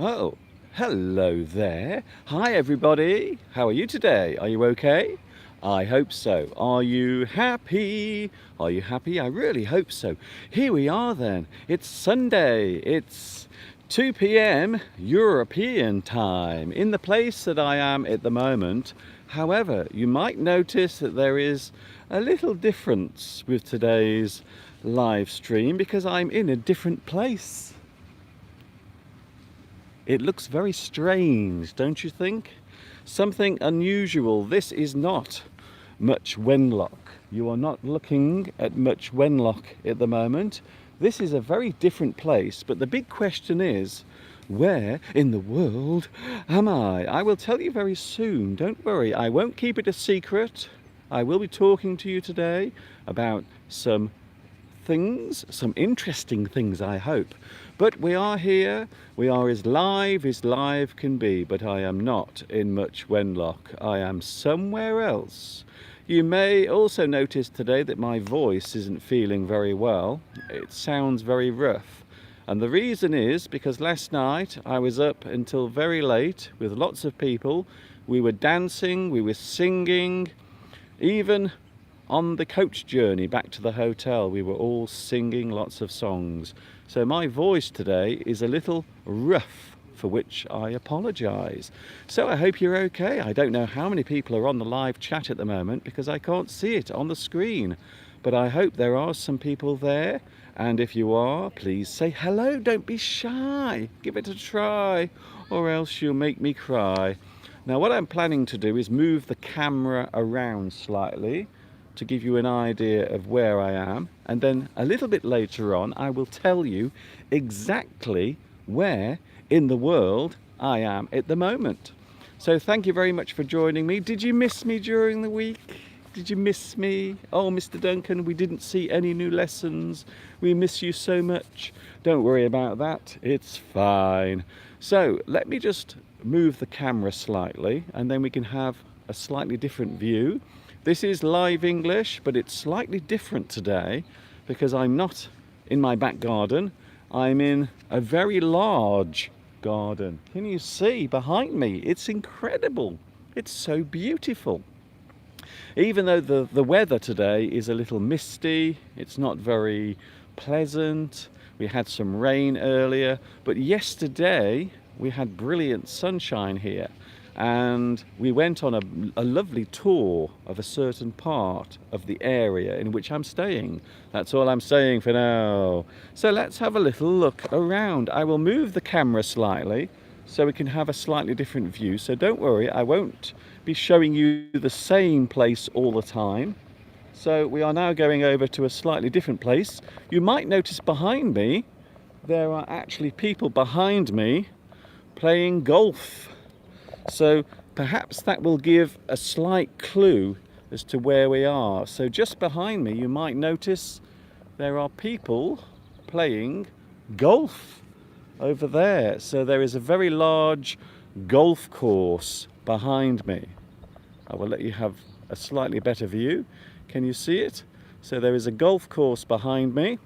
Oh, hello there. Hi, everybody. How are you today? Are you okay? I hope so. Are you happy? Are you happy? I really hope so. Here we are then. It's Sunday. It's 2 p.m. European time in the place that I am at the moment. However, you might notice that there is a little difference with today's live stream because I'm in a different place. It looks very strange, don't you think? Something unusual. This is not Much Wenlock. You are not looking at Much Wenlock at the moment. This is a very different place, but the big question is, where in the world am I? I will tell you very soon. Don't worry, I won't keep it a secret. I will be talking to you today about some things, some interesting things, I hope. But we are here, we are as live can be, but I am not in Much Wenlock. I am somewhere else. You may also notice today that my voice isn't feeling very well. It sounds very rough. And the reason is because last night I was up until very late with lots of people. We were dancing, we were singing, even on the coach journey back to the hotel, we were all singing lots of songs. So my voice today is a little rough, for which I apologise. So I hope you're okay. I don't know how many people are on the live chat at the moment because I can't see it on the screen. But I hope there are some people there. And if you are, please say hello. Don't be shy. Give it a try, or else you'll make me cry. Now what I'm planning to do is move the camera around slightly to give you an idea of where I am, and then a little bit later on I will tell you exactly where in the world I am at the moment. So thank you very much for joining me. Did you miss me during the week? Did you miss me? Oh, Mr. Duncan, we didn't see any new lessons. We miss you so much. Don't worry about that. It's fine. So let me just move the camera slightly and then we can have a slightly different view. This is live English, but it's slightly different today because I'm not in my back garden. I'm in a very large garden. Can you see behind me? It's incredible. It's so beautiful. Even though the weather today is a little misty, it's not very pleasant. We had some rain earlier, but yesterday we had brilliant sunshine here. And we went on a lovely tour of a certain part of the area in which I'm staying. That's all I'm saying for now. So let's have a little look around. I will move the camera slightly so we can have a slightly different view. So don't worry, I won't be showing you the same place all the time. So we are now going over to a slightly different place. You might notice behind me, there are actually people behind me playing golf. So perhaps that will give a slight clue as to where we are. So just behind me you might notice there are people playing golf over there. So there is a very large golf course behind me. I will let you have a slightly better view. Can you see it? So there is a golf course behind me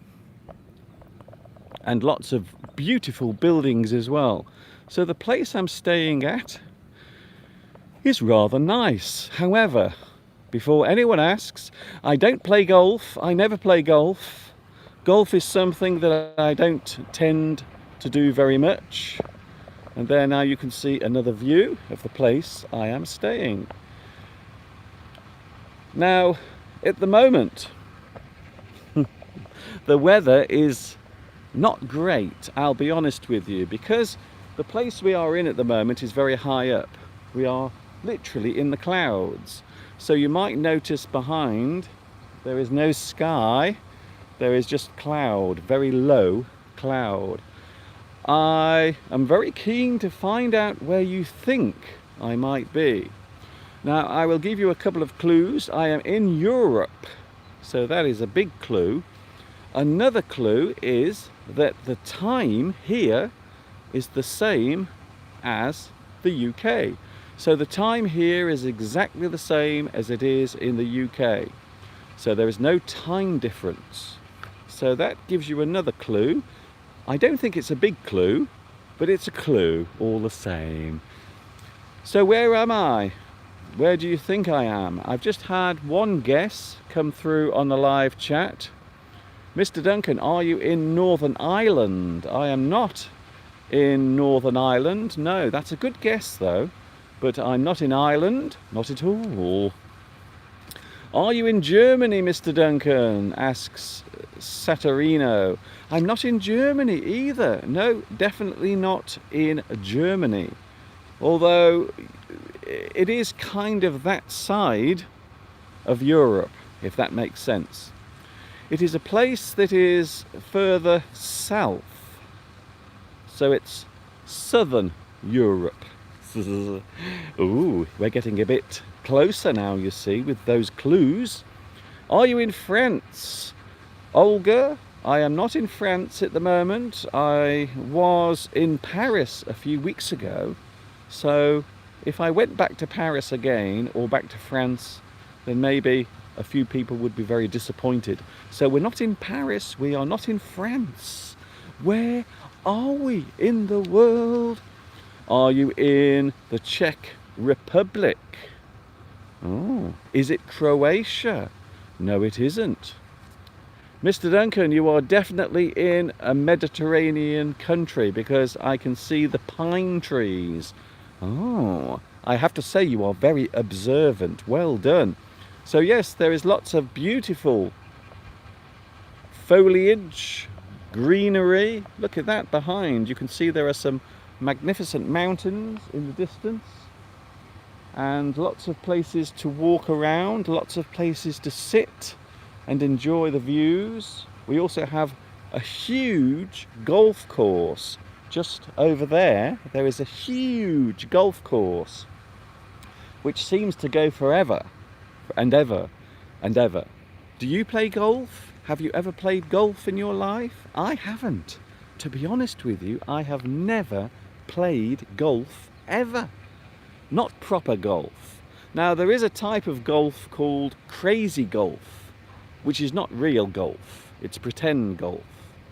and lots of beautiful buildings as well. So the place I'm staying at is rather nice. However, before anyone asks, I don't play golf. I never play golf. Golf is something that I don't tend to do very much. And there now you can see another view of the place I am staying. Now, at the moment, the weather is not great, I'll be honest with you, because the place we are in at the moment is very high up. We are literally in the clouds. So you might notice behind there is no sky, there is just cloud, very low cloud. I am very keen to find out where you think I might be. Now I will give you a couple of clues. I am in Europe, so that is a big clue. Another clue is that the time here is the same as the UK. So the time here is exactly the same as it is in the UK. So there is no time difference. So that gives you another clue. I don't think it's a big clue, but it's a clue all the same. So where am I? Where do you think I am? I've just had one guess come through on the live chat. Mr. Duncan, are you in Northern Ireland? I am not in Northern Ireland. No, that's a good guess though. But I'm not in Ireland, not at all. Are you in Germany, Mr. Duncan? Asks Saturino. I'm not in Germany either. No, definitely not in Germany. Although it is kind of that side of Europe, if that makes sense. It is a place that is further south. So it's southern Europe. Ooh, we're getting a bit closer now, you see, with those clues. Are you in France? Olga, I am not in France at the moment. I was in Paris a few weeks ago. So if I went back to Paris again, or back to France, then maybe a few people would be very disappointed. So we're not in Paris, we are not in France. Where are we in the world? Are you in the Czech Republic? Oh, is it Croatia? No, it isn't. Mr. Duncan, you are definitely in a Mediterranean country because I can see the pine trees. Oh, I have to say you are very observant. Well done. So yes, there is lots of beautiful foliage, greenery. Look at that behind. You can see there are some magnificent mountains in the distance and lots of places to walk around, lots of places to sit and enjoy the views. We also have a huge golf course just over there. There is a huge golf course which seems to go forever and ever and ever. Do you play golf? Have you ever played golf in your life? I haven't. To be honest with you, I have never played golf ever. Not proper golf. Now there is a type of golf called crazy golf, which is not real golf, it's pretend golf.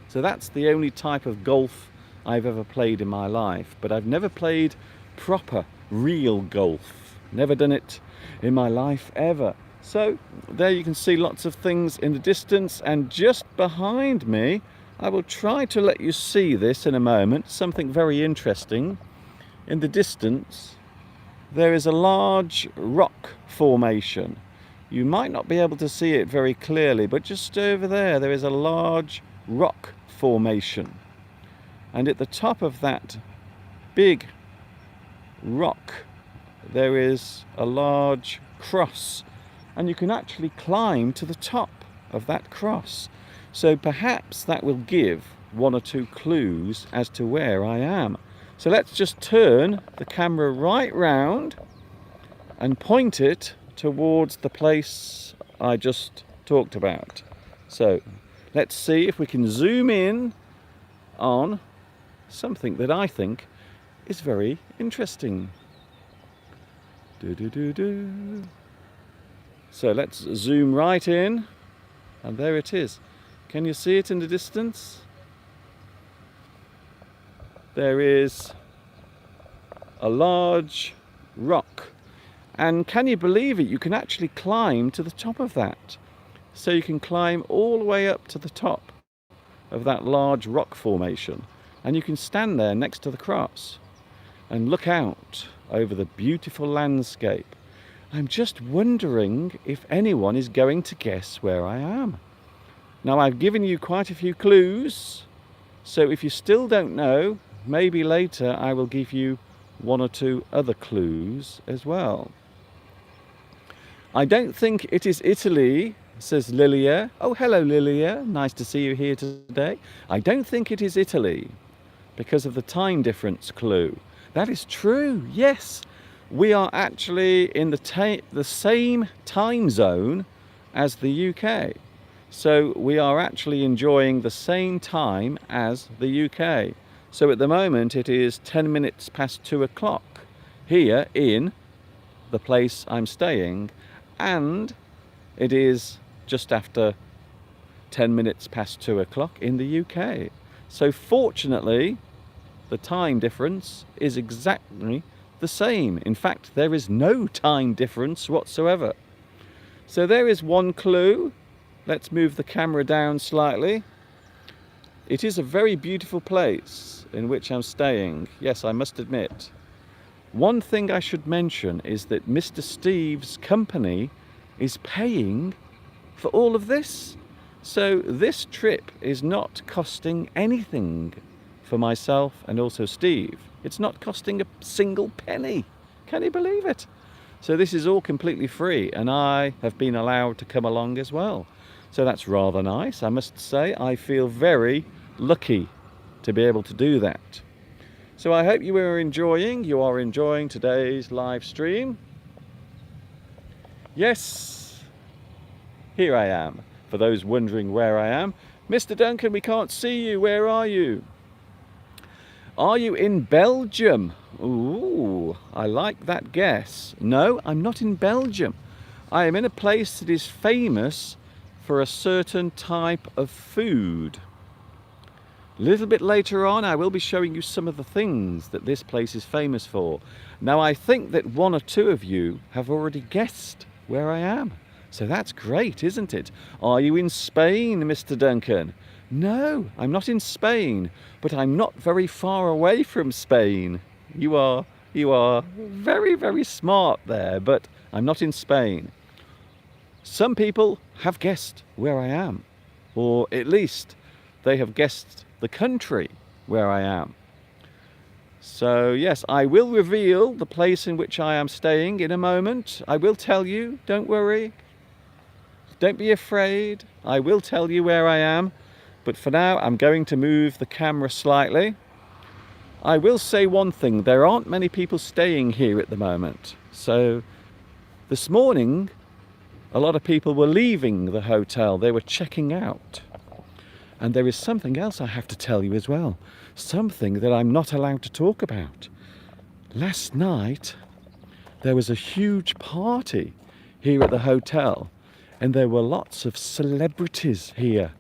So that's the only type of golf I've ever played in my life, but I've never played proper real golf. Never done it in my life ever. So there you can see lots of things in the distance, and just behind me, I will try to let you see this in a moment, something very interesting. In the distance, there is a large rock formation. You might not be able to see it very clearly, but just over there is a large rock formation. And at the top of that big rock, there is a large cross. And you can actually climb to the top of that cross. So perhaps that will give one or two clues as to where I am. So let's just turn the camera right round and point it towards the place I just talked about. So let's see if we can zoom in on something that I think is very interesting. So let's zoom right in, and there it is. Can you see it in the distance? There is a large rock, and can you believe it? You can actually climb to the top of that. So you can climb all the way up to the top of that large rock formation, and you can stand there next to the cross and look out over the beautiful landscape. I'm just wondering if anyone is going to guess where I am. Now I've given you quite a few clues, so if you still don't know, maybe later I will give you one or two other clues as well. I don't think it is Italy, says Lilia. Oh, hello Lilia, nice to see you here today. I don't think it is Italy because of the time difference clue. That is true, yes. We are actually in the same time zone as the UK. So we are actually enjoying the same time as the UK. So at the moment it is 10 minutes past 2 o'clock here in the place I'm staying, and it is just after 10 minutes past 2 o'clock in the UK. So fortunately, the time difference is exactly the same. In fact, there is no time difference whatsoever. So there is one clue. Let's move the camera down slightly. It is a very beautiful place in which I'm staying. Yes, I must admit. One thing I should mention is that Mr. Steve's company is paying for all of this. So this trip is not costing anything for myself and also Steve. It's not costing a single penny. Can you believe it? So this is all completely free, and I have been allowed to come along as well. So that's rather nice, I must say. I feel very lucky to be able to do that. So I hope you are enjoying today's live stream. Yes, here I am. For those wondering where I am, Mr. Duncan, we can't see you. Where are you? Are you in Belgium? Ooh, I like that guess. No, I'm not in Belgium. I am in a place that is famous for a certain type of food. A little bit later on, I will be showing you some of the things that this place is famous for. Now, I think that one or two of you have already guessed where I am. So that's great, isn't it? Are you in Spain, Mr. Duncan? No, I'm not in Spain, but I'm not very far away from Spain. You are very, very smart there, but I'm not in Spain. Some people have guessed where I am, or at least they have guessed the country where I am. So yes, I will reveal the place in which I am staying in a moment. I will tell you, don't worry. Don't be afraid. I will tell you where I am. But for now, I'm going to move the camera slightly. I will say one thing. There aren't many people staying here at the moment. So this morning, a lot of people were leaving the hotel. They were checking out. And there is something else I have to tell you as well. Something that I'm not allowed to talk about. Last night, there was a huge party here at the hotel. And there were lots of celebrities here.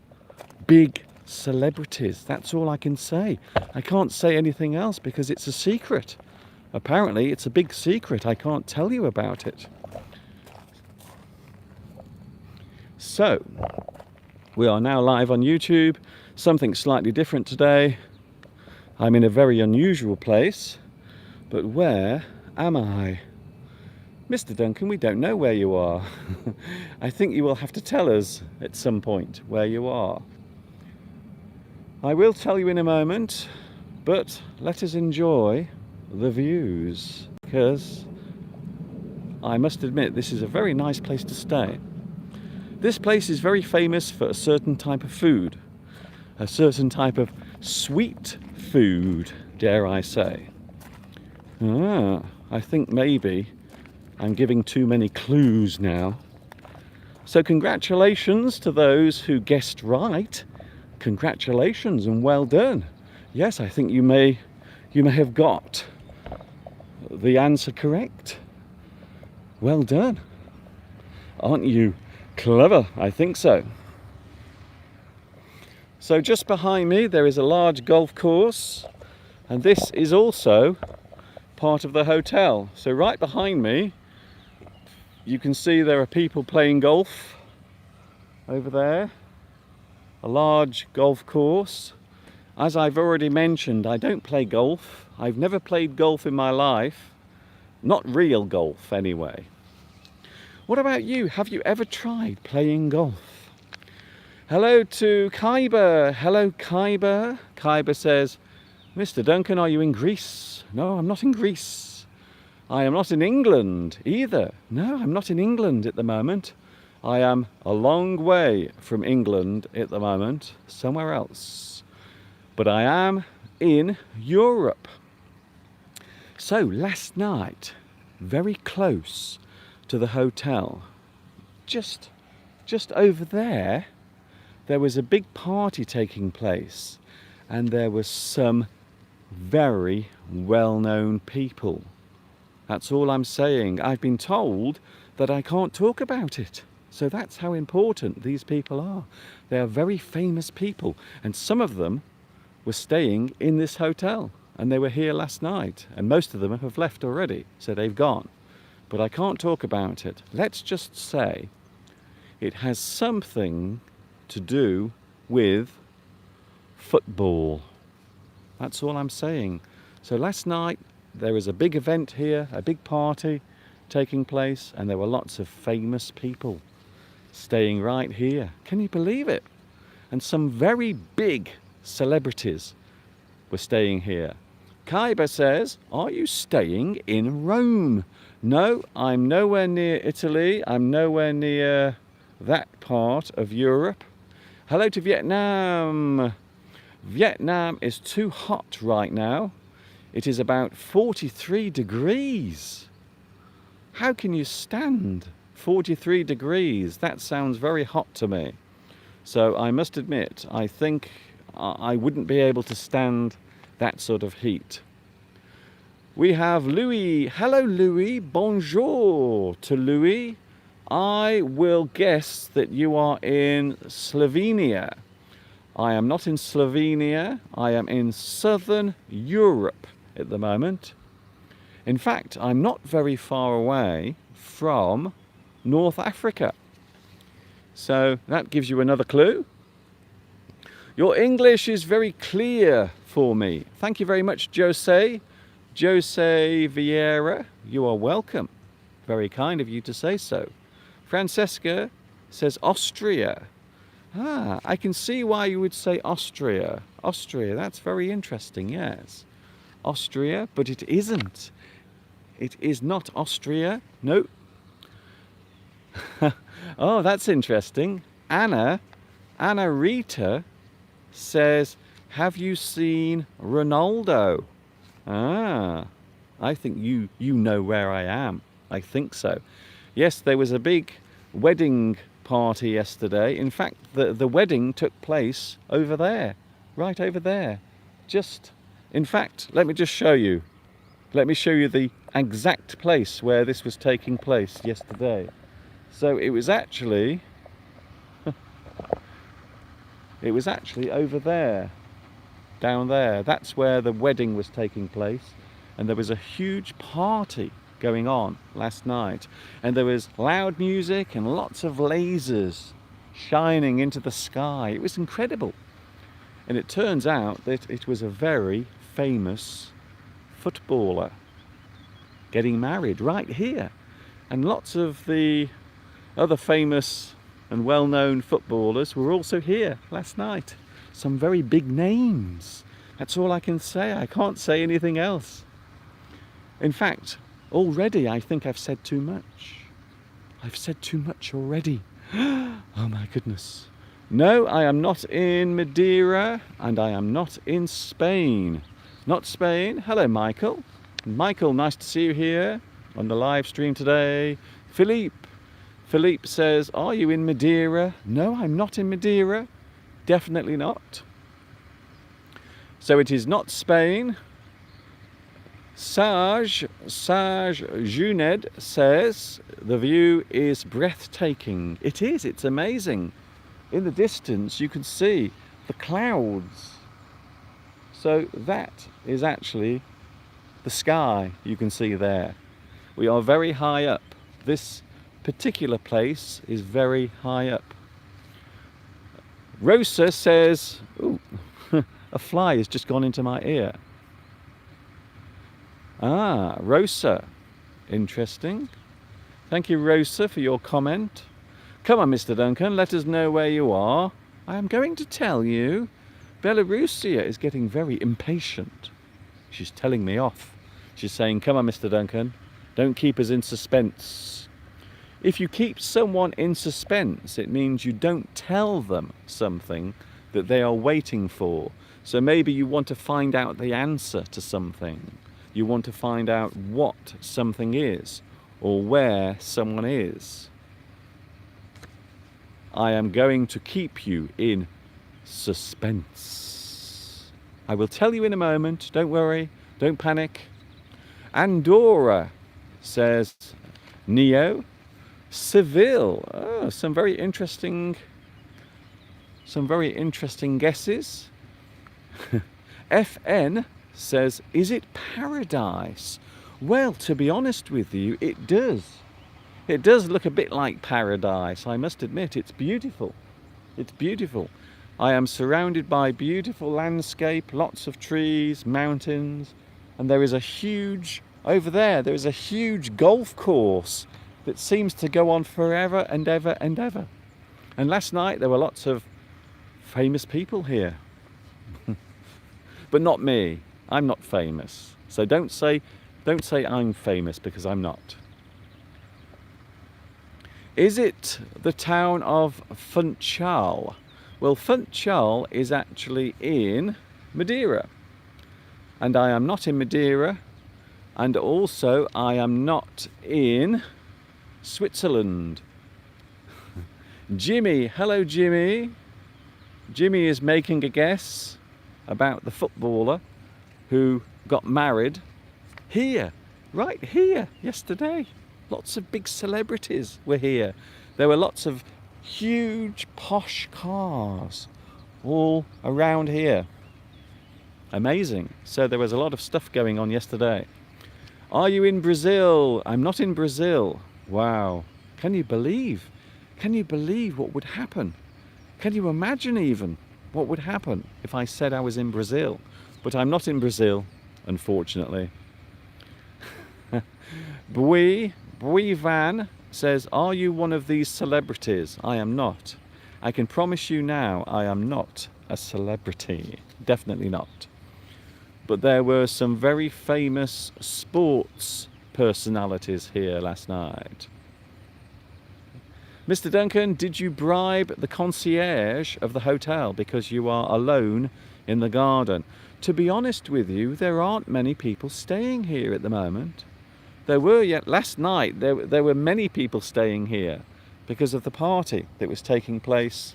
Big celebrities. That's all I can say. I can't say anything else because it's a secret. Apparently, it's a big secret. I can't tell you about it. So, we are now live on YouTube. Something slightly different today. I'm in a very unusual place. But where am I? Mr. Duncan, we don't know where you are. I think you will have to tell us at some point where you are. I will tell you in a moment, but let us enjoy the views, because I must admit this is a very nice place to stay. This place is very famous for a certain type of food, a certain type of sweet food, dare I say. I think maybe I'm giving too many clues now. So congratulations to those who guessed right. Congratulations and well done. Yes, I think you may have got the answer correct. Well done. Aren't you clever? I think so. So just behind me there is a large golf course, and this is also part of the hotel. So right behind me you can see there are people playing golf over there. A large golf course. As I've already mentioned, I don't play golf. I've never played golf in my life. Not real golf, anyway. What about you? Have you ever tried playing golf? Hello to Khyber. Hello, Khyber. Khyber says, Mr. Duncan, are you in Greece? No, I'm not in Greece. I am not in England either. No, I'm not in England at the moment. I am a long way from England at the moment, somewhere else. But I am in Europe. So last night, very close to the hotel, just over there, there was a big party taking place, and there were some very well-known people. That's all I'm saying. I've been told that I can't talk about it. So that's how important these people are. They are very famous people, and some of them were staying in this hotel. and they were here last night, and most of them have left already, so they've gone. But I can't talk about it. Let's just say it has something to do with football. That's all I'm saying. So last night there was a big event here, a big party taking place, and there were lots of famous people staying right here. Can you believe it? And some very big celebrities were staying here. Kaiba says, are you staying in Rome? No, I'm nowhere near Italy. I'm nowhere near that part of Europe. Hello to Vietnam. Vietnam is too hot right now. It is about 43 degrees. How can you stand 43 degrees? That sounds very hot to me. So I must admit, I think I wouldn't be able to stand that sort of heat. We have Louis. Hello, Louis. Bonjour to Louis. I will guess that you are in Slovenia. I am not in Slovenia. I am in southern Europe at the moment. In fact, I'm not very far away from North Africa. So that gives you another clue. Your English is very clear for me. Thank you very much, Jose. Jose Vieira, you are welcome. Very kind of you to say so. Francesca says Austria. Ah, I can see why you would say Austria. Austria, that's very interesting, yes. Austria, but it isn't. It is not Austria. No. Oh, that's interesting. Anna Rita says, have you seen Ronaldo? Ah, I think you know where I am. I think so. Yes, there was a big wedding party yesterday. In fact, the wedding took place over there, right over there. In fact, let me just show you. Let me show you the exact place where this was taking place yesterday. So it was actually over there, down there. That's where the wedding was taking place, and there was a huge party going on last night, and there was loud music and lots of lasers shining into the sky. It was incredible. And it turns out that it was a very famous footballer getting married right here, and lots of the other famous and well-known footballers were also here last night. Some very big names. That's all I can say. I can't say anything else. In fact, already I think I've said too much. I've said too much already. Oh my goodness. No, I am not in Madeira, and I am not in Spain. Not Spain. Hello, Michael. Michael, nice to see you here on the live stream today. Philippe says, are you in Madeira? No, I'm not in Madeira. Definitely not. So it is not Spain. Sage Juned says, the view is breathtaking. It is, it's amazing. In the distance you can see the clouds. So that is actually the sky you can see there. We are very high up. This particular place is very high up. Rosa says, ooh, a fly has just gone into my ear. Ah, Rosa. Interesting. Thank you, Rosa, for your comment. Come on, Mr. Duncan, let us know where you are. I am going to tell you. Belarusia is getting very impatient. She's telling me off. She's saying, come on, Mr. Duncan, don't keep us in suspense. If you keep someone in suspense, it means you don't tell them something that they are waiting for. So maybe you want to find out the answer to something. You want to find out what something is, or where someone is. I am going to keep you in suspense. I will tell you in a moment. Don't worry. Don't panic. Andorra says Neo. Seville. Oh, some very interesting guesses. FN says, is it paradise? Well, to be honest with you, it does. It does look a bit like paradise, I must admit. It's beautiful. It's beautiful. I am surrounded by beautiful landscape, lots of trees, mountains, and there is a huge, over there is a huge golf course that seems to go on forever and ever and ever. And last night there were lots of famous people here. But not me. I'm not famous. So don't say I'm famous, because I'm not. Is it the town of Funchal? Well, Funchal is actually in Madeira. And I am not in Madeira. And also I am not in Switzerland. Jimmy, hello Jimmy. Jimmy is making a guess about the footballer who got married here, right here, yesterday. Lots of big celebrities were here. There were lots of huge posh cars all around here. Amazing. So there was a lot of stuff going on yesterday. Are you in Brazil? I'm not in Brazil. Wow. Can you believe? Can you believe what would happen? Can you imagine even what would happen if I said I was in Brazil? But I'm not in Brazil, unfortunately. Bui Van says, are you one of these celebrities? I am not. I can promise you now, I am not a celebrity. Definitely not. But there were some very famous sports personalities here last night. Mr. Duncan, did you bribe the concierge of the hotel because you are alone in the garden? To be honest with you, there aren't many people staying here at the moment. There were, yet last night, there were many people staying here because of the party that was taking place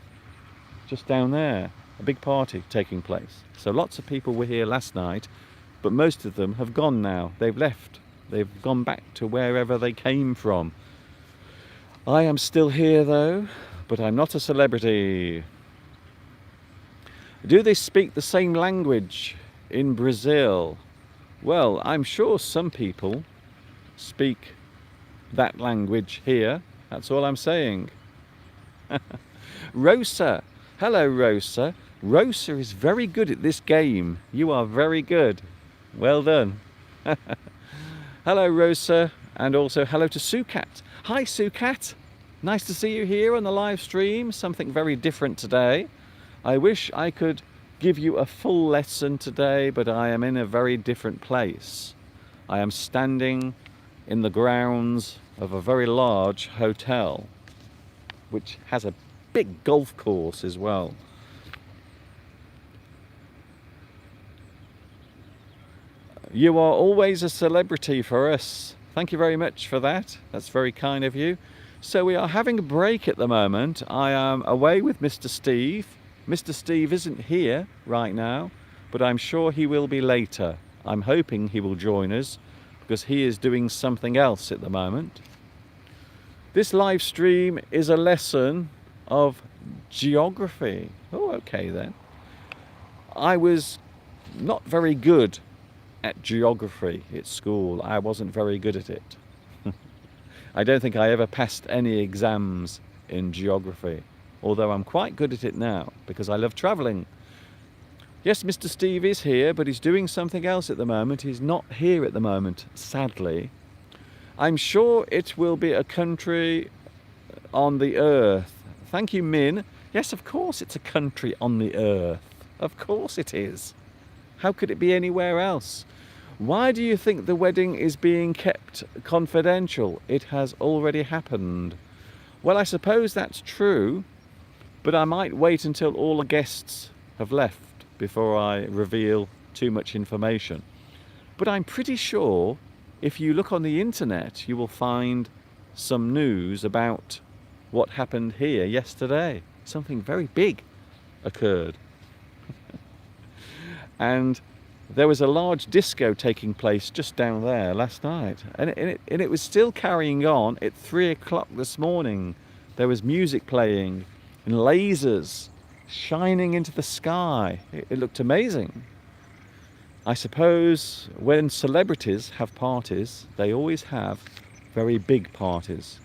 just down there. A big party taking place. So lots of people were here last night, but most of them have gone now. They've left. They've gone back to wherever they came from. I am still here though, but I'm not a celebrity. Do they speak the same language in Brazil? Well, I'm sure some people speak that language here. That's all I'm saying. Rosa. Hello, Rosa. Rosa is very good at this game. You are very good. Well done. Hello, Rosa. And also hello to Sukat. Hi, Sukat. Nice to see you here on the live stream. Something very different today. I wish I could give you a full lesson today, but I am in a very different place. I am standing in the grounds of a very large hotel, which has a big golf course as well. You are always a celebrity for us. Thank you very much for that. That's very kind of you. So we are having a break at the moment. I am away with Mr. Steve. Mr. Steve isn't here right now, but I'm sure he will be later. I'm hoping he will join us because he is doing something else at the moment. This live stream is a lesson of geography. Oh, okay then. I was not very good at geography at school. I wasn't very good at it. I don't think I ever passed any exams in geography, although I'm quite good at it now because I love travelling. Yes, Mr. Steve is here, but he's doing something else at the moment. He's not here at the moment, sadly. I'm sure it will be a country on the earth. Thank you, Min. Yes, of course it's a country on the earth. Of course it is. How could it be anywhere else? Why do you think the wedding is being kept confidential? It has already happened. Well, I suppose that's true, but I might wait until all the guests have left before I reveal too much information. But I'm pretty sure if you look on the internet, you will find some news about what happened here yesterday. Something very big occurred. And there was a large disco taking place just down there last night. And it was still carrying on at 3 o'clock this morning. There was music playing and lasers shining into the sky. It looked amazing. I suppose when celebrities have parties, they always have very big parties.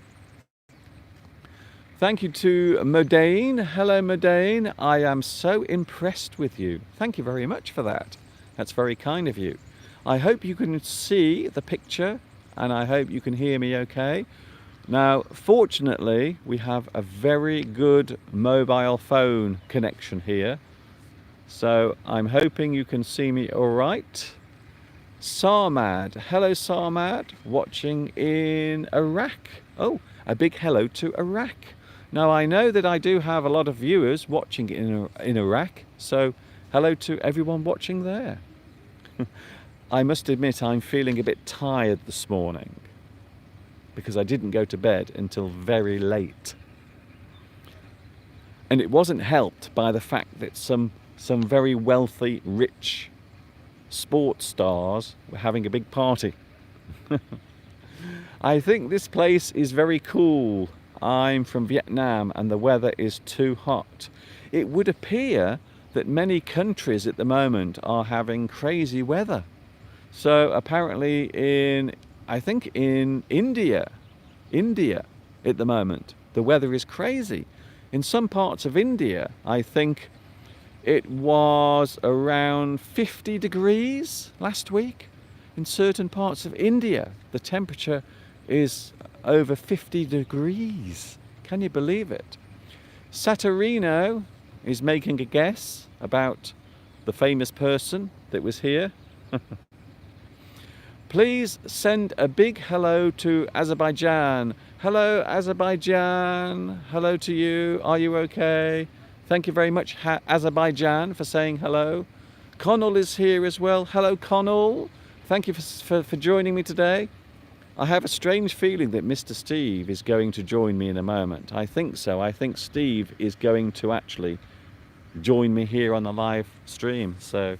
Thank you to Modane. Hello, Modane. I am so impressed with you. Thank you very much for that. That's very kind of you. I hope you can see the picture and I hope you can hear me okay. Now, fortunately, we have a very good mobile phone connection here. So I'm hoping you can see me all right. Sarmad. Hello, Sarmad. Watching in Iraq. Oh, a big hello to Iraq. Now, I know that I do have a lot of viewers watching in Iraq. So hello to everyone watching there. I must admit I'm feeling a bit tired this morning because I didn't go to bed until very late. And it wasn't helped by the fact that some very wealthy, rich sports stars were having a big party. I think this place is very cool. I'm from Vietnam and the weather is too hot. It would appear that many countries at the moment are having crazy weather. So apparently I think in India at the moment, the weather is crazy. In some parts of India, I think it was around 50 degrees last week. In certain parts of India, the temperature is over 50 degrees. Can you believe it? Saturino is making a guess about the famous person that was here. Please send a big hello to Azerbaijan. Hello, Azerbaijan. Hello to you. Are you okay? Thank you very much, Azerbaijan, for saying hello. Connell is here as well. Hello, Connell. Thank you for joining me today. I have a strange feeling that Mr. Steve is going to join me in a moment. I think so. I think Steve is going to actually join me here on the live stream. So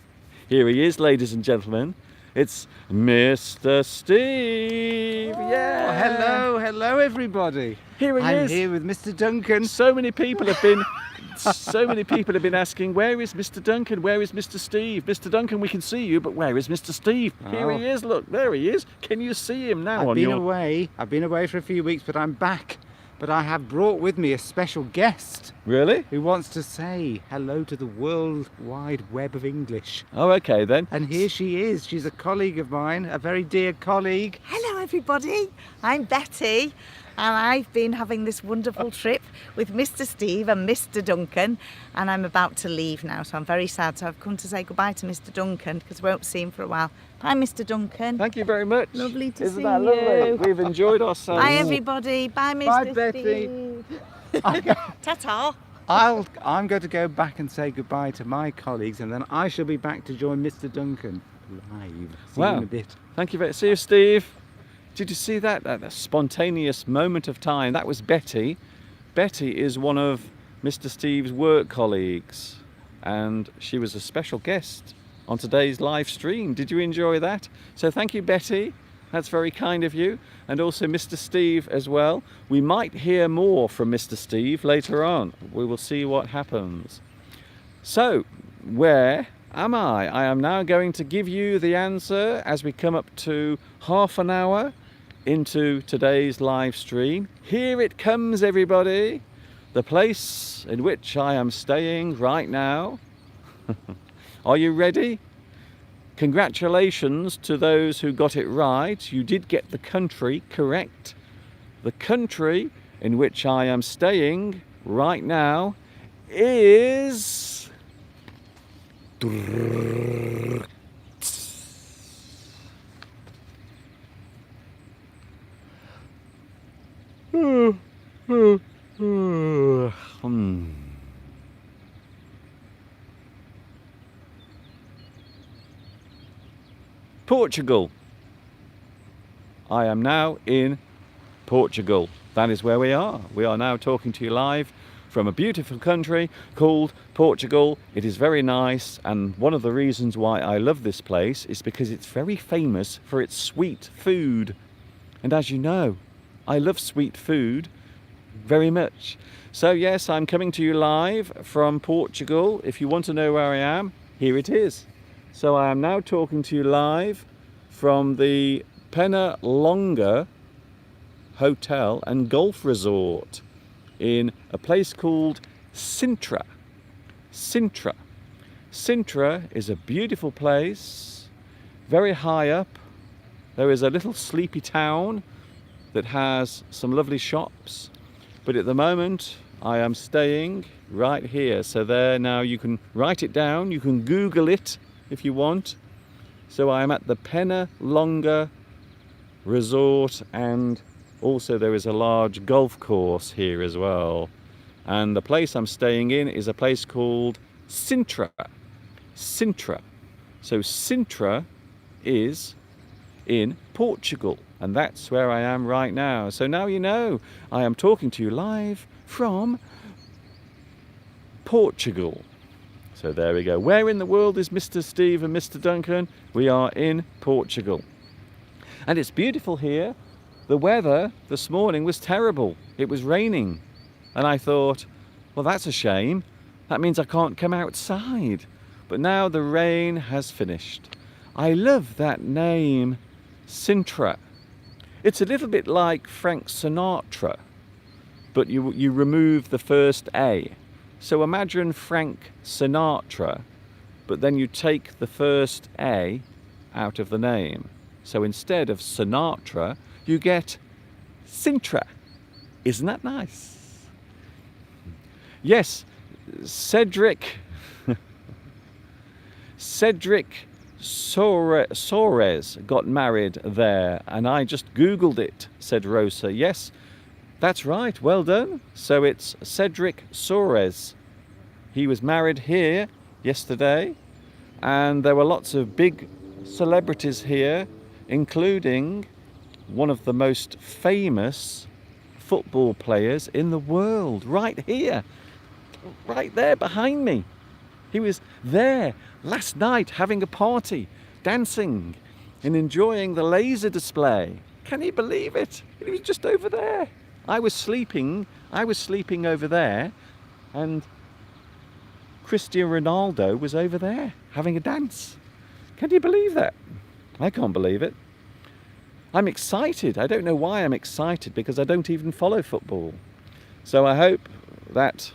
here he is, ladies and gentlemen. It's Mr. Steve. Yeah. Oh, hello everybody. Here he is. I'm here with Mr. Duncan. So many people have been asking, where is Mr. Duncan? Where is Mr. Steve? Mr. Duncan, we can see you, but where is Mr. Steve? Here he is. Look, there he is. Can you see him now? I've been away for a few weeks, but I'm back. But I have brought with me a special guest. Really? Who wants to say hello to the World Wide Web of English. Oh, okay then. And here she is. She's a colleague of mine, a very dear colleague. Hello everybody, I'm Betty and I've been having this wonderful trip with Mr. Steve and Mr. Duncan and I'm about to leave now, so I'm very sad. So I've come to say goodbye to Mr. Duncan because we won't see him for a while. Bye Mr. Duncan. Thank you very much. Lovely to Isn't see that you. lovely? We've enjoyed ourselves. Bye everybody, bye Mr. Bye, Betty. Steve. Ta-ta. I'm going to go back and say goodbye to my colleagues and then I shall be back to join Mr. Duncan live. See you in a bit. Thank you very much. See you, Steve. Did you see that? That spontaneous moment of time. That was Betty. Betty is one of Mr. Steve's work colleagues and she was a special guest on today's live stream. Did you enjoy that? So thank you, Betty. That's very kind of you. And also Mr. Steve as well. We might hear more from Mr. Steve later on. We will see what happens. So, where am I? I am now going to give you the answer as we come up to half an hour into today's live stream. Here it comes, everybody. The place in which I am staying right now. Are you ready? Congratulations to those who got it right. You did get the country correct. The country in which I am staying right now is... Portugal. I am now in Portugal. That is where we are. We are now talking to you live from a beautiful country called Portugal. It is very nice, and one of the reasons why I love this place is because it's very famous for its sweet food. And as you know, I love sweet food very much. So yes, I'm coming to you live from Portugal. If you want to know where I am, here it is. So I am now talking to you live from the Penalonga Hotel and Golf Resort in a place called Sintra. Sintra. Sintra is a beautiful place, very high up. There is a little sleepy town that has some lovely shops, but at the moment I am staying right here. So there, now you can write it down, you can Google it if you want. So I am at the Penalonga Resort, and also there is a large golf course here as well. And the place I'm staying in is a place called Sintra. Sintra. So Sintra is in Portugal, and that's where I am right now. So now you know, I am talking to you live from Portugal. So there we go. Where in the world is Mr. Steve and Mr. Duncan? We are in Portugal. And it's beautiful here. The weather this morning was terrible. It was raining. And I thought, well, that's a shame. That means I can't come outside. But now the rain has finished. I love that name, Sintra. It's a little bit like Frank Sinatra, but you remove the first A. So imagine Frank Sinatra, but then you take the first A out of the name. So instead of Sinatra, you get Sintra. Isn't that nice? Yes, Cedric Soares got married there, and I just Googled it, said Rosa. Yes, that's right, well done. So it's Cedric Soares. He was married here yesterday, and there were lots of big celebrities here, including one of the most famous football players in the world, right here, right there behind me. He was there last night having a party, dancing and enjoying the laser display. Can you believe it? He was just over there. I was sleeping over there, and Cristiano Ronaldo was over there having a dance. Can you believe that? I can't believe it. I'm excited. I don't know why I'm excited, because I don't even follow football. So I hope that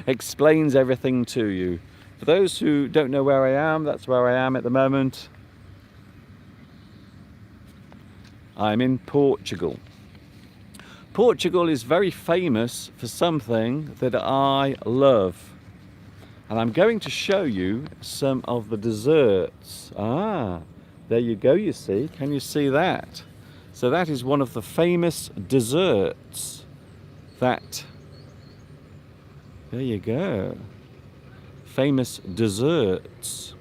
explains everything to you. For those who don't know where I am, that's where I am at the moment. I'm in Portugal. Portugal is very famous for something that I love. And I'm going to show you some of the desserts. Ah, there you go, you see. Can you see that? So that is one of the famous desserts that... There you go. Famous desserts.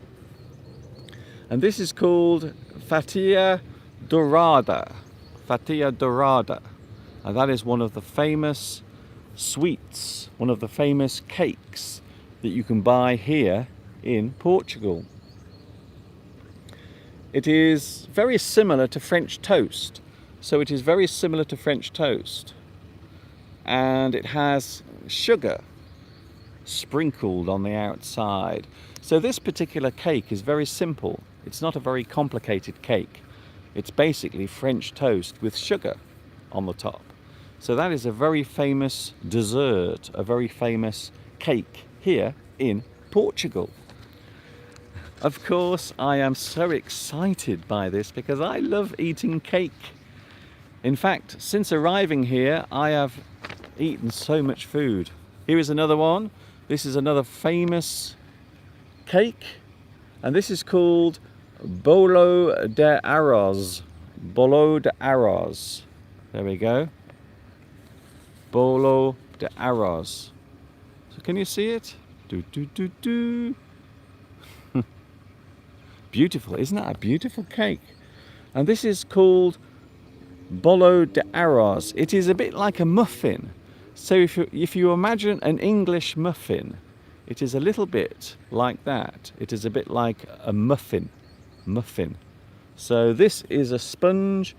And this is called Fatia Dourada. Fatia Dourada. And that is one of the famous sweets, one of the famous cakes that you can buy here in Portugal. It is very similar to French toast. So it is very similar to French toast. And it has sugar sprinkled on the outside. So this particular cake is very simple. It's not a very complicated cake. It's basically French toast with sugar on the top. So that is a very famous dessert, a very famous cake here in Portugal. Of course, I am so excited by this because I love eating cake. In fact, since arriving here, I have eaten so much food. Here is another one. This is another famous cake, and this is called Bolo de Arroz. Bolo de Arroz. There we go. Bolo de Arroz. So can you see it? Do, do, do, do. Beautiful, isn't that a beautiful cake? And this is called Bolo de Arroz. It is a bit like a muffin. So if you imagine an English muffin, it is a little bit like that. It is a bit like a muffin. So this is a sponge.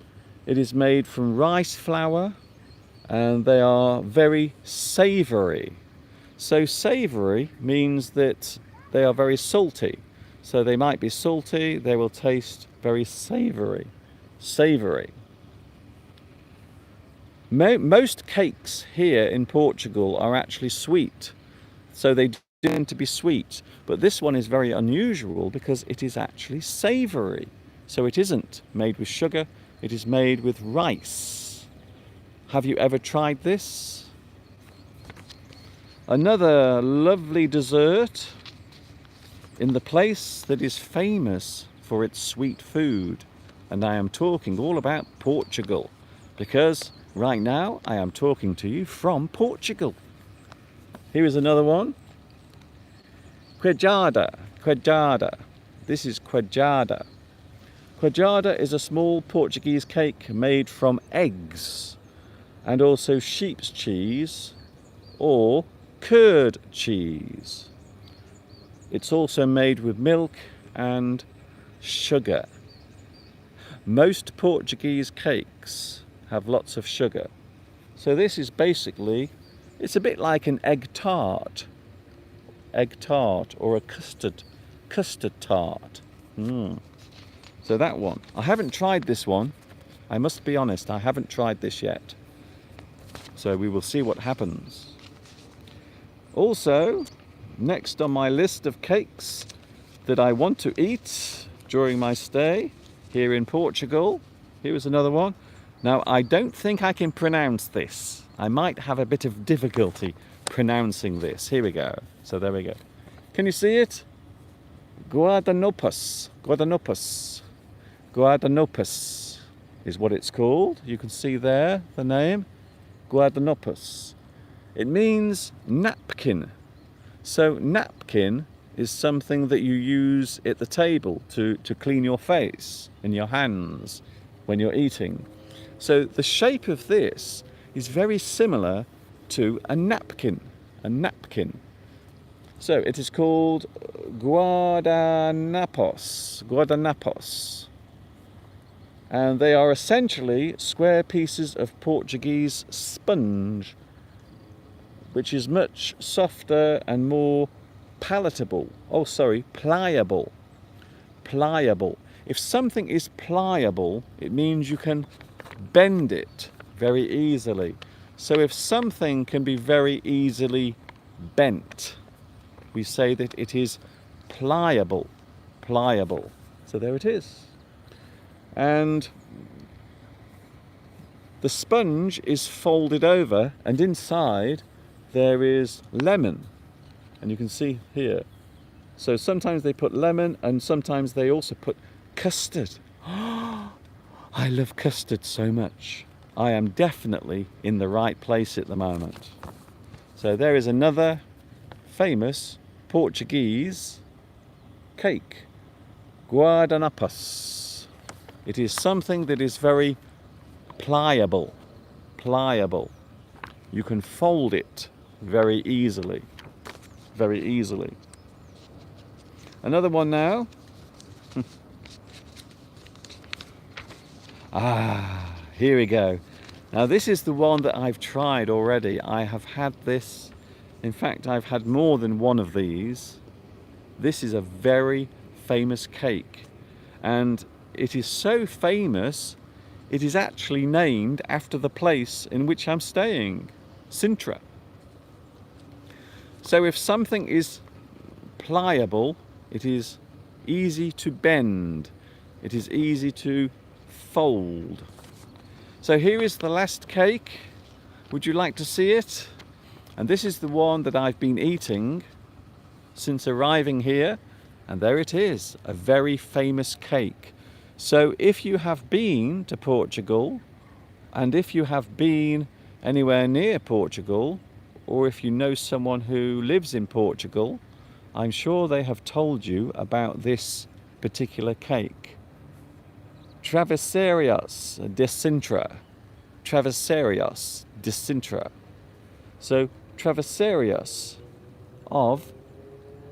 It is made from rice flour, and they are very savoury. So savoury means that they are very salty. So they might be salty, they will taste very savoury. Savoury. Most cakes here in Portugal are actually sweet. So they tend to be sweet. But this one is very unusual because it is actually savoury. So it isn't made with sugar, it is made with rice. Have you ever tried this? Another lovely dessert in the place that is famous for its sweet food. And I am talking all about Portugal, because right now I am talking to you from Portugal. Here is another one. Queijada, queijada. This is queijada. Queijada is a small Portuguese cake made from eggs and also sheep's cheese or curd cheese. It's also made with milk and sugar. Most Portuguese cakes have lots of sugar. So this is basically, it's a bit like an egg tart or a custard tart. So that one, I haven't tried this one. I must be honest, I haven't tried this yet. So we will see what happens. Also, next on my list of cakes that I want to eat during my stay here in Portugal, here is another one. Now, I don't think I can pronounce this. I might have a bit of difficulty pronouncing this. Here we go. So there we go. Can you see it? Guardanopus. Guardanopus. Guardanopus is what it's called. You can see there the name. Guardanopus. It means napkin. So napkin is something that you use at the table to clean your face and your hands when you're eating. So the shape of this is very similar to a napkin. A napkin. So it is called guardanapos. Guardanapos. And they are essentially square pieces of Portuguese sponge, which is much softer and more palatable. Oh, sorry, pliable. Pliable. If something is pliable, it means you can bend it very easily. So if something can be very easily bent, we say that it is pliable. Pliable. So there it is. And the sponge is folded over, and inside there is lemon, and you can see here. So sometimes they put lemon, and sometimes they also put custard. I love custard so much. I am definitely in the right place at the moment. So there is another famous Portuguese cake, guardanapos. It is something that is very pliable. Pliable. You can fold it very easily. Very easily. Another one now. Here we go. Now this is the one that I've tried already. I have had this. In fact, I've had more than one of these. This is a very famous cake. And it is so famous, it is actually named after the place in which I'm staying, Sintra. So if something is pliable, it is easy to bend, it is easy to fold. So here is the last cake. Would you like to see it? And this is the one that I've been eating since arriving here, and there it is, a very famous cake. So if you have been to Portugal, and if you have been anywhere near Portugal, or if you know someone who lives in Portugal, I'm sure they have told you about this particular cake. Travesseiras de Sintra. Travesseiras de Sintra. So Travesseiras of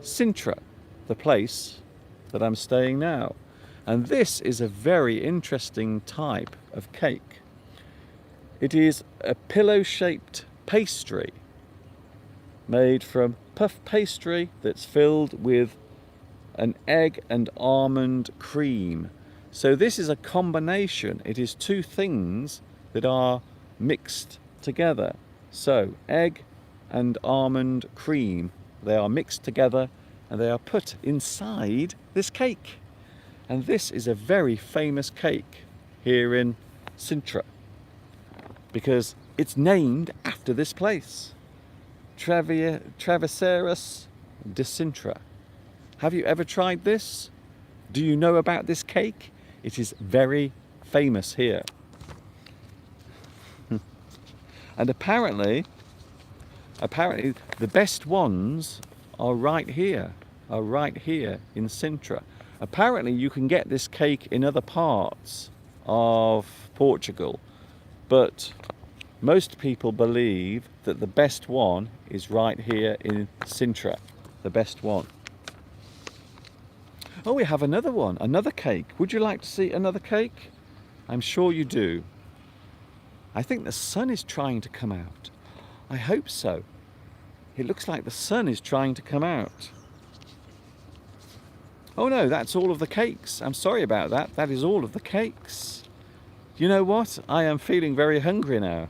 Sintra, the place that I'm staying now. And this is a very interesting type of cake. It is a pillow-shaped pastry made from puff pastry that's filled with an egg and almond cream. So this is a combination. It is two things that are mixed together. So egg and almond cream, they are mixed together and they are put inside this cake. And this is a very famous cake here in Sintra because it's named after this place, Travesseras de Sintra. Have you ever tried this? Do you know about this cake? It is very famous here. And apparently the best ones are right here in Sintra. Apparently you can get this cake in other parts of Portugal, but most people believe that the best one is right here in Sintra, the best one. Oh, we have another one, another cake. Would you like to see another cake? I'm sure you do. I think the sun is trying to come out. I hope so. It looks like the sun is trying to come out. Oh no, that's all of the cakes. I'm sorry about that. That is all of the cakes. You know what? I am feeling very hungry now.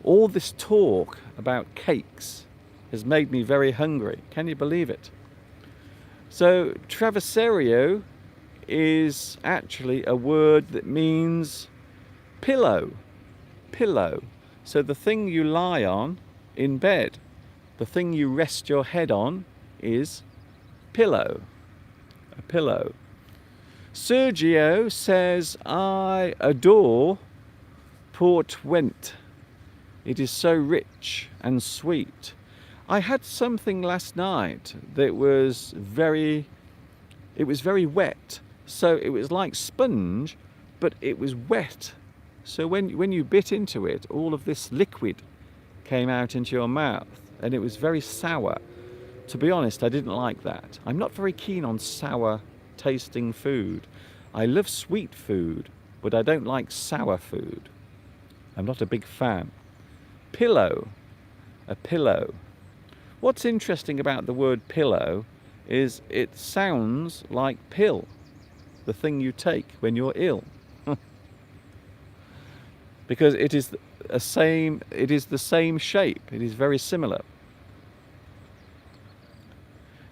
All this talk about cakes has made me very hungry. Can you believe it? So travesserio is actually a word that means pillow. Pillow. So the thing you lie on in bed, the thing you rest your head on is pillow. A pillow. Sergio says, I adore Port Went. It is so rich and sweet. I had something last night that was very wet. So it was like sponge, but it was wet. So when you bit into it, all of this liquid came out into your mouth and it was very sour. To be honest, I didn't like that. I'm not very keen on sour tasting food. I love sweet food, but I don't like sour food. I'm not a big fan. Pillow, a pillow. What's interesting about the word pillow is it sounds like pill, the thing you take when you're ill. Because it is the same shape. It is very similar.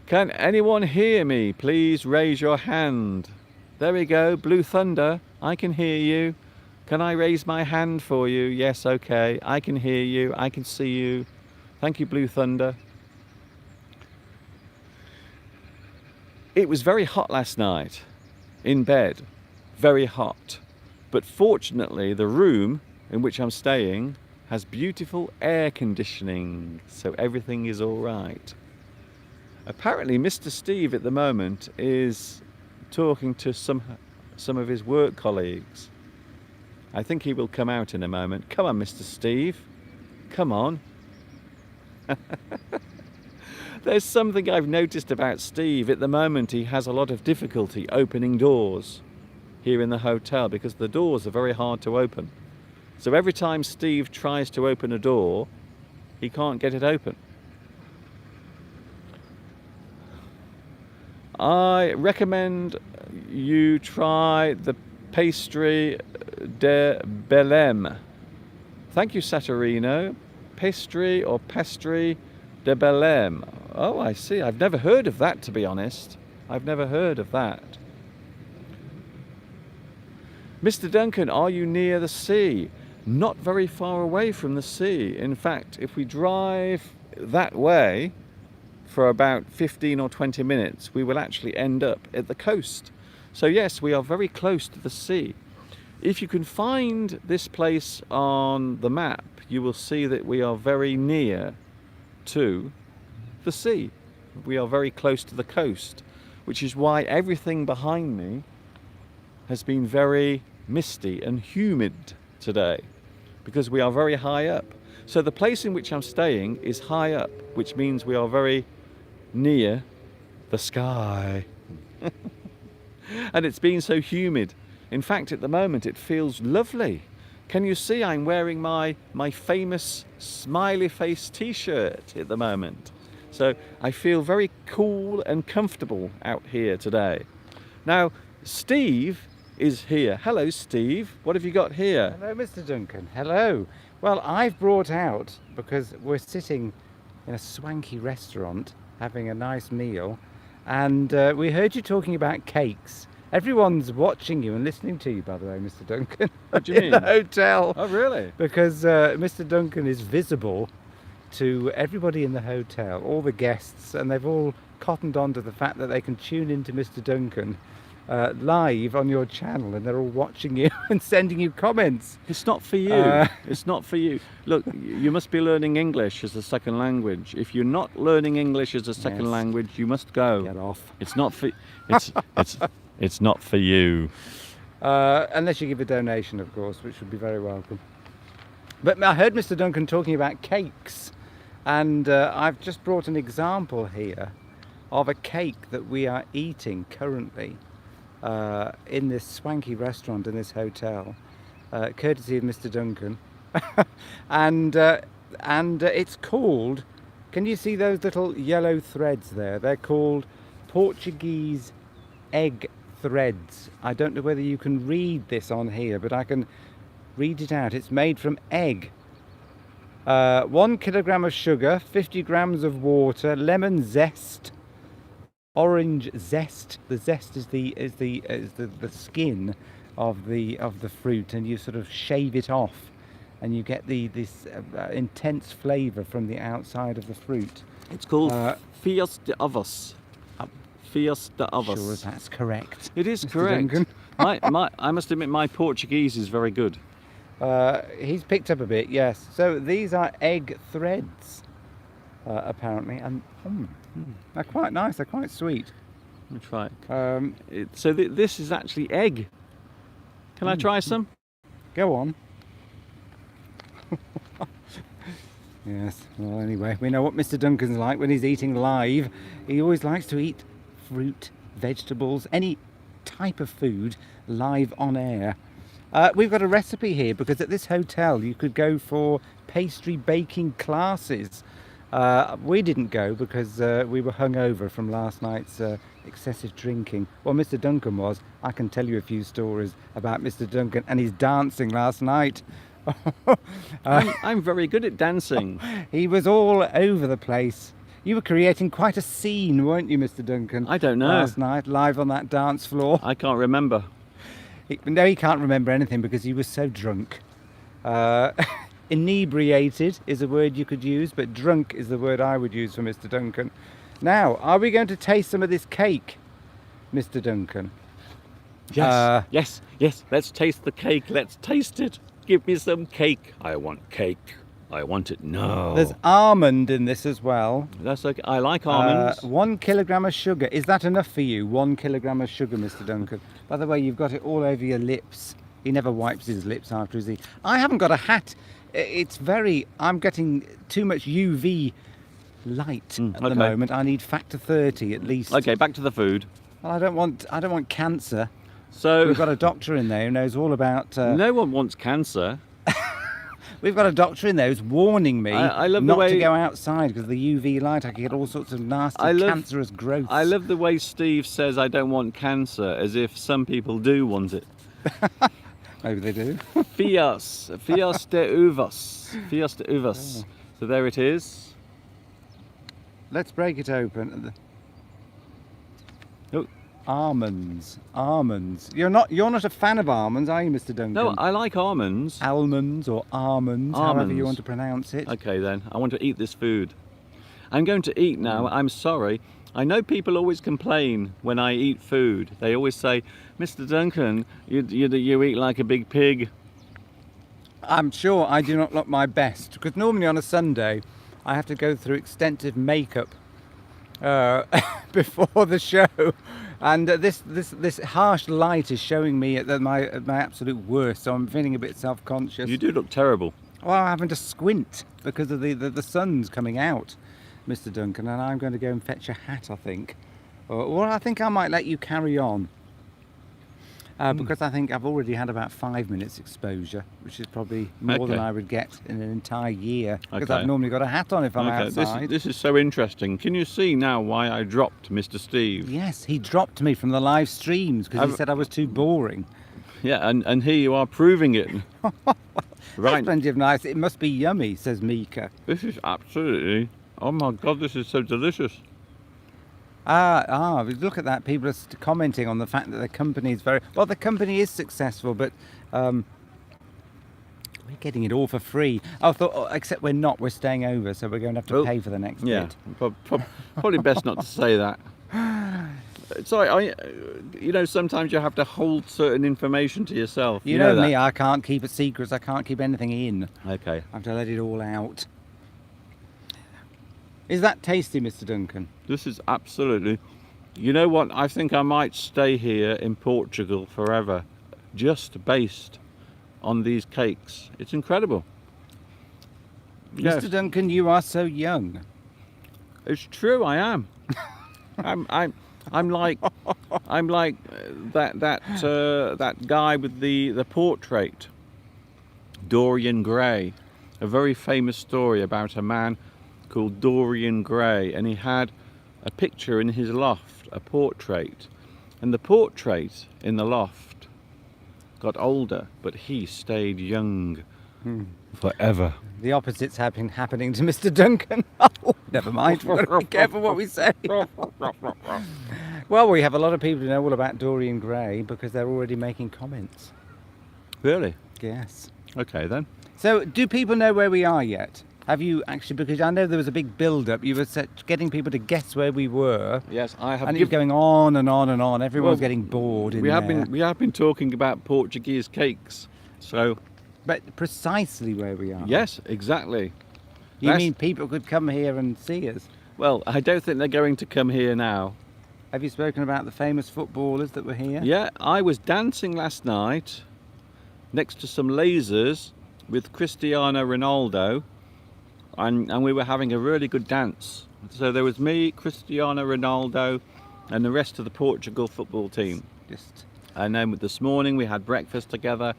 Can anyone hear me? Please raise your hand. There we go, Blue Thunder, I can hear you. Can I raise my hand for you? Yes, okay, I can hear you, I can see you. Thank you, Blue Thunder. It was very hot last night, in bed, very hot. But fortunately, the room in which I'm staying has beautiful air conditioning, so everything is all right. Apparently, Mr. Steve at the moment is talking to some of his work colleagues. I think he will come out in a moment. Come on, Mr. Steve. Come on. There's something I've noticed about Steve. At the moment, he has a lot of difficulty opening doors here in the hotel because the doors are very hard to open. So every time Steve tries to open a door, he can't get it open. I recommend you try the pastry de Belém. Thank you, Saturino. Pastry or pastry de Belém. Oh, I see. I've never heard of that, to be honest. I've never heard of that. Mr. Duncan, are you near the sea? Not very far away from the sea. In fact, if we drive that way for about 15 or 20 minutes, we will actually end up at the coast. So yes, we are very close to the sea. If you can find this place on the map, you will see that we are very near to the sea. We are very close to the coast, which is why everything behind me has been very misty and humid today, because we are very high up. So the place in which I'm staying is high up, which means we are very near the sky. And it's been so humid. In fact, at the moment it feels lovely. Can you see I'm wearing my famous smiley face t-shirt at the moment? So I feel very cool and comfortable out here today. Now, Steve is here. Hello, Steve. What have you got here? Hello, Mr. Duncan. Hello. Well, I've brought out, because we're sitting in a swanky restaurant having a nice meal, and we heard you talking about cakes. Everyone's watching you and listening to you, by the way, Mr. Duncan. What do you in the mean? hotel. Oh, really? Because Mr. Duncan is visible to everybody in the hotel, all the guests, and they've all cottoned on to the fact that they can tune into Mr. Duncan live on your channel, and they're all watching you and sending you comments. It's not for you. It's not for you. Look, you must be learning English as a second language. If you're not learning English as a second Yes. language, you must go. Get off. It's not for. It's not for you. Unless you give a donation, of course, which would be very welcome. But I heard Mr. Duncan talking about cakes, and I've just brought an example here of a cake that we are eating currently in this swanky restaurant in this hotel, courtesy of Mr. Duncan. and it's called, can you see those little yellow threads there? They're called Portuguese egg threads. I don't know whether you can read this on here, but I can read it out. It's made from egg. 1 kilogram of sugar, 50 grams of water, lemon zest, orange zest. The zest is the skin of the fruit, and you sort of shave it off, and you get this intense flavour from the outside of the fruit. It's called Fios de Ovos. Fios de Ovos. Sure as that's correct. It is Mr. correct. Duncan. I must admit, my Portuguese is very good. He's picked up a bit, yes. So these are egg threads, apparently, and they're quite nice. They're quite sweet. Let me try. So This is actually egg. Can I try some? go on. Yes. Well, anyway, we know what Mr. Duncan's like when he's eating live. He always likes to eat fruit, vegetables, any type of food live on air. We've got a recipe here, because at this hotel you could go for pastry baking classes. We didn't go because we were hungover from last night's excessive drinking. Well, Mr. Duncan was. I can tell you a few stories about Mr. Duncan and his dancing last night. I'm very good at dancing. He was all over the place. You were creating quite a scene, weren't you, Mr. Duncan? I don't know. Last night, live on that dance floor. I can't remember. No, he can't remember anything because he was so drunk. Inebriated is a word you could use, but drunk is the word I would use for Mr. Duncan. Now, are we going to taste some of this cake, Mr. Duncan? Yes, yes. Let's taste the cake. Let's taste it. Give me some cake. I want cake. I want it now. There's almond in this as well. That's okay. I like almonds. 1 kilogram of sugar. Is that enough for you? 1 kilogram of sugar, Mr. Duncan. By the way, you've got it all over your lips. He never wipes his lips after his eat. I haven't got a hat. I'm getting too much UV light at the okay. moment. I need factor 30 at least. Okay, back to the food. Well, I don't want cancer. So We've got a doctor in there who knows all about. no one wants cancer. We've got a doctor in there who's warning me I love the not way- to go outside because of the UV light. I can get all sorts of nasty cancerous growths. I love the way Steve says I don't want cancer, as if some people do want it. Maybe they do. Fios de uvas. Fios de uvas. So there it is. Let's break it open. Oh. Almonds. You're not a fan of almonds, are you, Mr. Duncan? No, I like almonds. Almonds or almonds, however you Almonds. want to pronounce it. Okay then, I want to eat this food. I'm going to eat now. I'm sorry. I know people always complain when I eat food. They always say, Mr. Duncan, you eat like a big pig. I'm sure I do not look my best because normally on a Sunday I have to go through extensive makeup before the show, and this harsh light is showing me at my absolute worst. So I'm feeling a bit self-conscious. You do look terrible. Well, I'm having to squint because of the sun's coming out, Mr. Duncan, and I'm going to go and fetch a hat, I think. Or I think I might let you carry on. because I think I've already had about 5 minutes exposure, which is probably more than Okay. I would get in an entire year, because Okay. I've normally got a hat on if I'm outside. This is so interesting. Can you see now why I dropped Mr. Steve? Yes, he dropped me from the live streams because he I've- said I was too boring. Yeah, and here you are proving it. There's Right. plenty of nice. It must be yummy, says Mika. This is absolutely. Oh my God, this is so delicious. Look at that. People are commenting on the fact that the company is very well. The company is successful, but we're getting it all for free. Except we're not. We're staying over, so we're going to have to Oh, pay for the next Yeah, bit. probably best not to say that. Sorry, sometimes you have to hold certain information to yourself. You know that? me. I can't keep it secrets. I can't keep anything in. Okay. I have to let it all out. Is that tasty, Mr. Duncan? This is absolutely. You know what? I think I might stay here in Portugal forever, just based on these cakes. It's incredible. Yes, Mr. Duncan, you are so young. it's true. I am. I'm like that guy with the portrait, Dorian Gray, a very famous story about a man called Dorian Gray, and he had a picture in his loft, a portrait, and the portrait in the loft got older, but he stayed young forever. The opposite's happening to Mr. Duncan. Oh, never mind. We've got to be careful what we say. Well, we have a lot of people who know all about Dorian Gray because they're already making comments. Really? Yes. Okay then. So, do people know where we are yet? Have you actually? Because I know there was a big build-up. You were getting people to guess where we were, Yes, I have. and it was going on and on and on. Everyone's Well, getting bored. we have been talking about Portuguese cakes. So But precisely where we are. yes, exactly. You That's- mean people could come here and see us? Well, I don't think they're going to come here now. Have you spoken about the famous footballers that were here? Yeah, I was dancing last night next to some lasers with Cristiano Ronaldo, and we were having a really good dance. So there was me, Cristiano Ronaldo, and the rest of the Portugal football team. Just And then this morning we had breakfast together,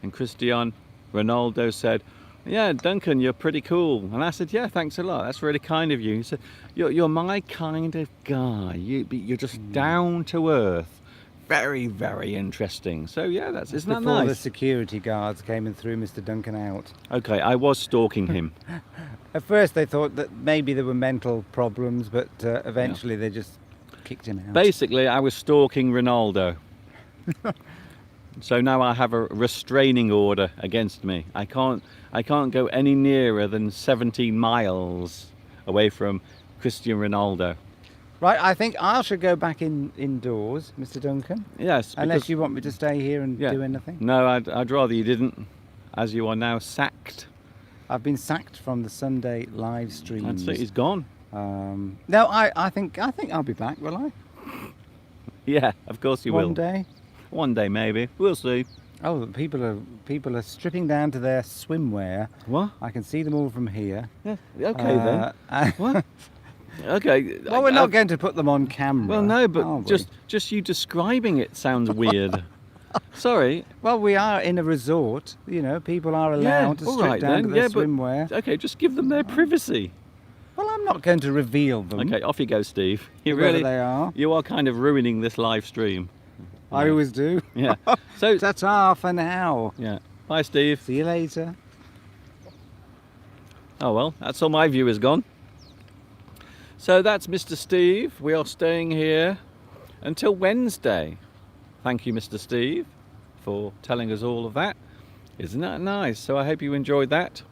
and Cristiano Ronaldo said, "Yeah, Duncan, you're pretty cool." And I said, "Yeah, thanks a lot. That's really kind of you." He said, "You're my kind of guy. You're just down to earth. Very, very interesting." So yeah, isn't that before the nice? security guards came and threw Mr. Duncan out. Okay, I was stalking him. At first they thought that maybe there were mental problems, but eventually they just kicked him out. Basically, I was stalking Ronaldo. So now I have a restraining order against me. I can't go any nearer than 17 miles away from Cristiano Ronaldo. Right, I think I should go back indoors, Mr. Duncan. Yes, Unless because- you want me to stay here and Yeah. do anything. No, I'd rather you didn't, as you are now sacked. I've been sacked from the Sunday live streams. That's it. He's gone. No, I think I'll be back, will I? Yeah, of course you One will. day. One day maybe. We'll see. Oh, people are stripping down to their swimwear. What? I can see them all from here. Yeah. Okay then. What? Okay. Well, we're not going to put them on camera. Well, no, are but we? just you describing it sounds weird. Sorry. Well, we are in a resort. You know, people are allowed to all strip right down to then. their Yeah, but- swimwear. Okay, just give them their privacy. Well, I'm not going to reveal them. Okay, off you go, Steve. You Whether really, they are. you are kind of ruining this live stream. I always do. Yeah. So, Ta-ta for now. yeah. Bye, Steve. See you later. Oh well, that's all my viewers gone. So that's Mr. Steve. We are staying here until Wednesday. Thank you, Mr. Steve, for telling us all of that. Isn't that nice? So I hope you enjoyed that.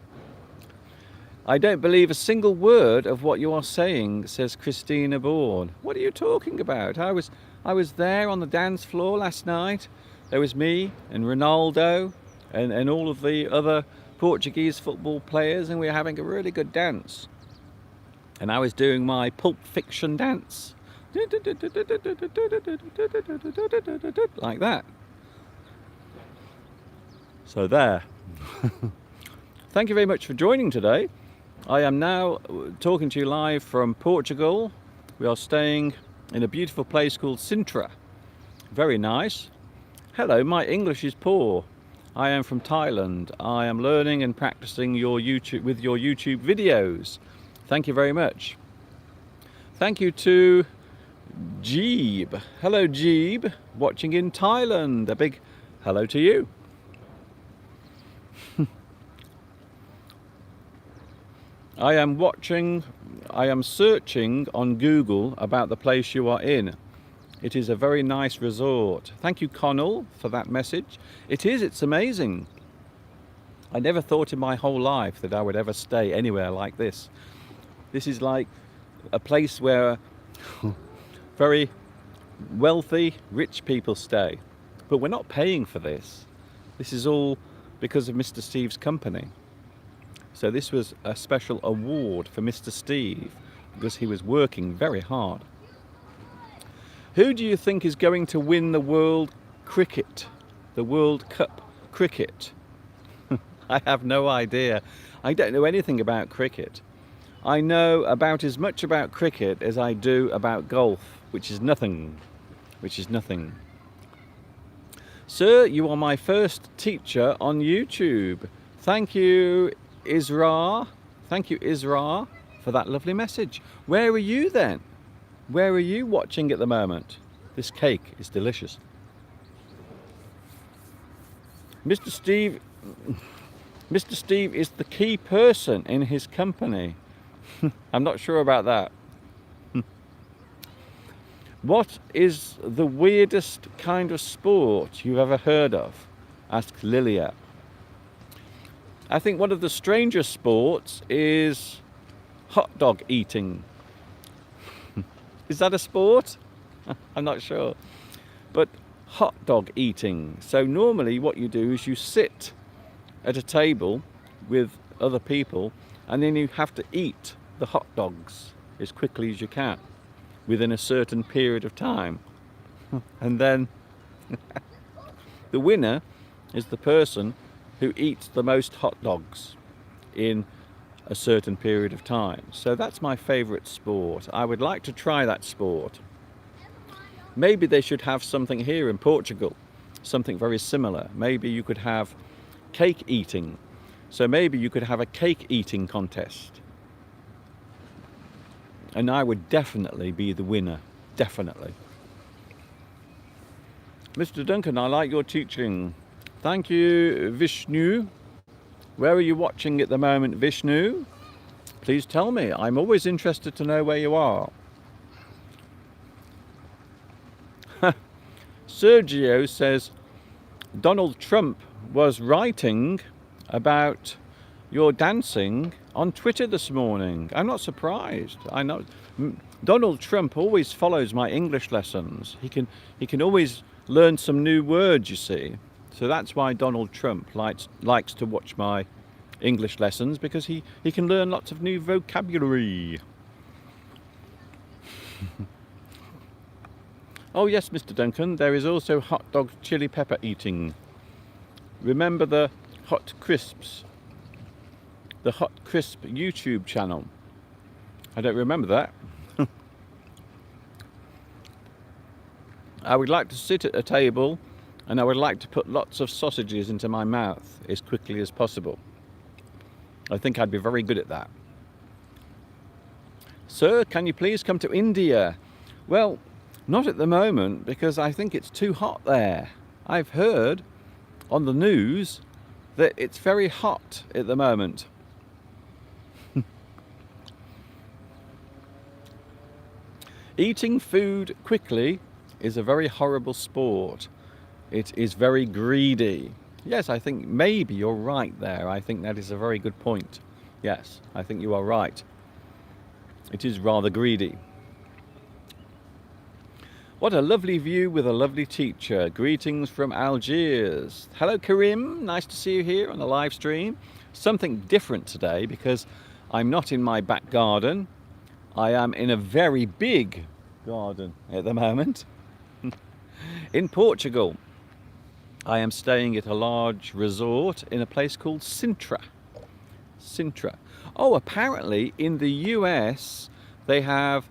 I don't believe a single word of what you are saying, says Christina Bourne. What are you talking about? I was there on the dance floor last night. There was me and Ronaldo and all of the other Portuguese football players, and we were having a really good dance. And I was doing my Pulp Fiction dance. Like that. So there. Thank you very much for joining today. I am now talking to you live from Portugal. We are staying in a beautiful place called Sintra. Very nice. Hello, my English is poor. I am from Thailand. I am learning and practicing your YouTube videos. Thank you very much. Thank you to Jeeb. Hello, Jeeb, watching in Thailand. A big hello to you. I am searching on Google about the place you are in. It is a very nice resort. Thank you, Connell, for that message. It's amazing. I never thought in my whole life that I would ever stay anywhere like this. This is like a place where very wealthy, rich people stay. But we're not paying for this. This is all because of Mr. Steve's company. So this was a special award for Mr. Steve because he was working very hard. Who do you think is going to win the World Cricket, the World Cup cricket? I have no idea. I don't know anything about cricket. I know about as much about cricket as I do about golf, which is nothing. Sir, you are my first teacher on YouTube. Thank you, Isra. Thank you, Isra, for that lovely message. Where are you then? Where are you watching at the moment? This cake is delicious. Mr. Steve is the key person in his company. I'm not sure about that. What is the weirdest kind of sport you've ever heard of? Asked Lilia. I think one of the strangest sports is hot dog eating. Is that a sport? I'm not sure. But hot dog eating. So normally what you do is you sit at a table with other people and then you have to eat the hot dogs as quickly as you can within a certain period of time. And then the winner is the person who eats the most hot dogs in a certain period of time. So that's my favourite sport. I would like to try that sport. Maybe they should have something here in Portugal, something very similar. Maybe you could have cake eating. So maybe you could have a cake eating contest. And I would definitely be the winner. Definitely. Mr. Duncan, I like your teaching. Thank you, Vishnu. Where are you watching at the moment, Vishnu? Please tell me. I'm always interested to know where you are. Sergio says Donald Trump was writing about your dancing on Twitter this morning. I'm not surprised. I know Donald Trump always follows my English lessons. He can always learn some new words, you see. So that's why Donald Trump likes to watch my English lessons, because he can learn lots of new vocabulary. Oh yes, Mr. Duncan, there is also hot dog chili pepper eating. Remember the Hot Crisps? The Hot Crisp YouTube channel. I don't remember that. I would like to sit at a table and I would like to put lots of sausages into my mouth as quickly as possible. I think I'd be very good at that. Sir, can you please come to India? Well, not at the moment, because I think it's too hot there. I've heard on the news that it's very hot at the moment. Eating food quickly is a very horrible sport. It is very greedy. Yes, I think maybe you're right there. I think that is a very good point. Yes, I think you are right. It is rather greedy. What a lovely view with a lovely teacher. Greetings from Algiers. Hello, Karim. Nice to see you here on the live stream. Something different today because I'm not in my back garden. I am in a very big garden at the moment. In Portugal. I am staying at a large resort in a place called Sintra. Sintra. Oh, apparently in the US they have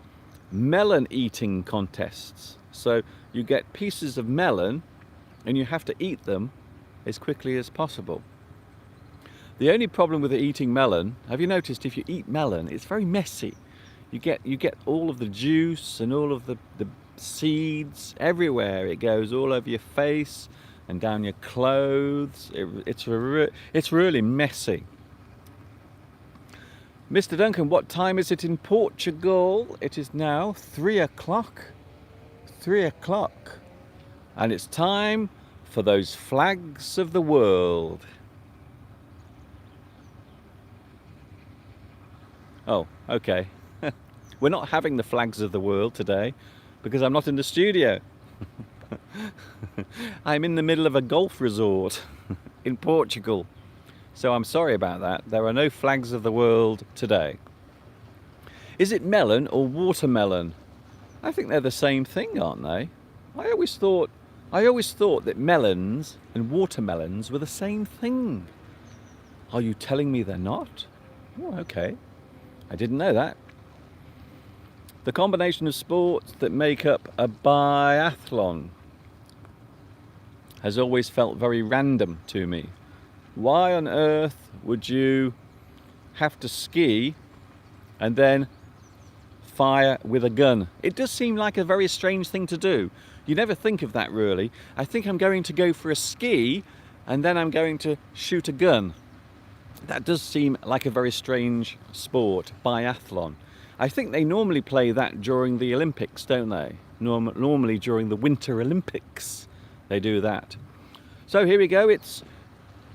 melon eating contests. So you get pieces of melon and you have to eat them as quickly as possible. The only problem with eating melon, have you noticed if you eat melon, it's very messy. You get all of the juice and all of the seeds everywhere. It goes all over your face and down your clothes. It's really messy. Mr. Duncan, what time is it in Portugal? It is now 3 o'clock. 3 o'clock. And it's time for those flags of the world. Oh, okay. We're not having the flags of the world today because I'm not in the studio. I'm in the middle of a golf resort in Portugal. So I'm sorry about that. There are no flags of the world today. Is it melon or watermelon? I think they're the same thing, aren't they? I always thought that melons and watermelons were the same thing. Are you telling me they're not? Oh, okay. I didn't know that. The combination of sports that make up a biathlon has always felt very random to me. Why on earth would you have to ski and then fire with a gun? It does seem like a very strange thing to do. You never think of that really. I think I'm going to go for a ski and then I'm going to shoot a gun. That does seem like a very strange sport, biathlon. I think they normally play that during the Olympics, don't they? Normally during the Winter Olympics, they do that. So here we go, it's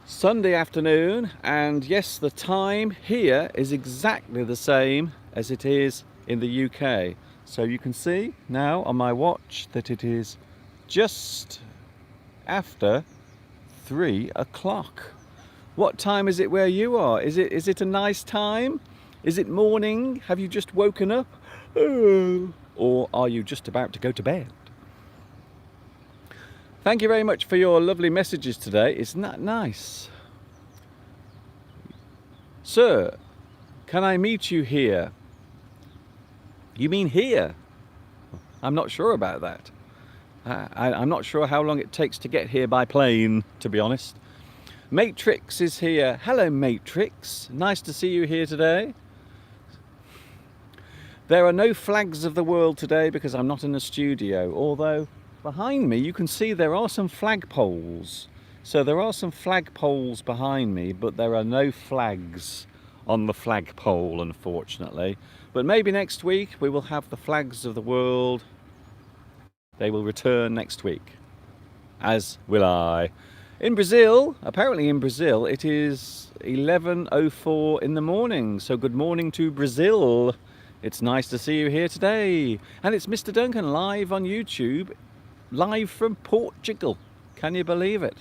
Sunday afternoon, and yes, the time here is exactly the same as it is in the UK. So you can see now on my watch that it is just after 3 o'clock. What time is it where you are? Is it a nice time? Is it morning? Have you just woken up? Or are you just about to go to bed? Thank you very much for your lovely messages today. Isn't that nice? Sir, can I meet you here? You mean here? I'm not sure about that. I'm not sure how long it takes to get here by plane, to be honest. Matrix is here. Hello, Matrix. Nice to see you here today. There are no flags of the world today because I'm not in a studio, although behind me you can see there are some flagpoles. So there are some flagpoles behind me, but there are no flags on the flagpole, unfortunately. But maybe next week we will have the flags of the world. They will return next week, as will I. In Brazil, apparently in Brazil, it is 11:04 in the morning. So good morning to Brazil. It's nice to see you here today. And it's Mr. Duncan live on YouTube, live from Portugal. Can you believe it?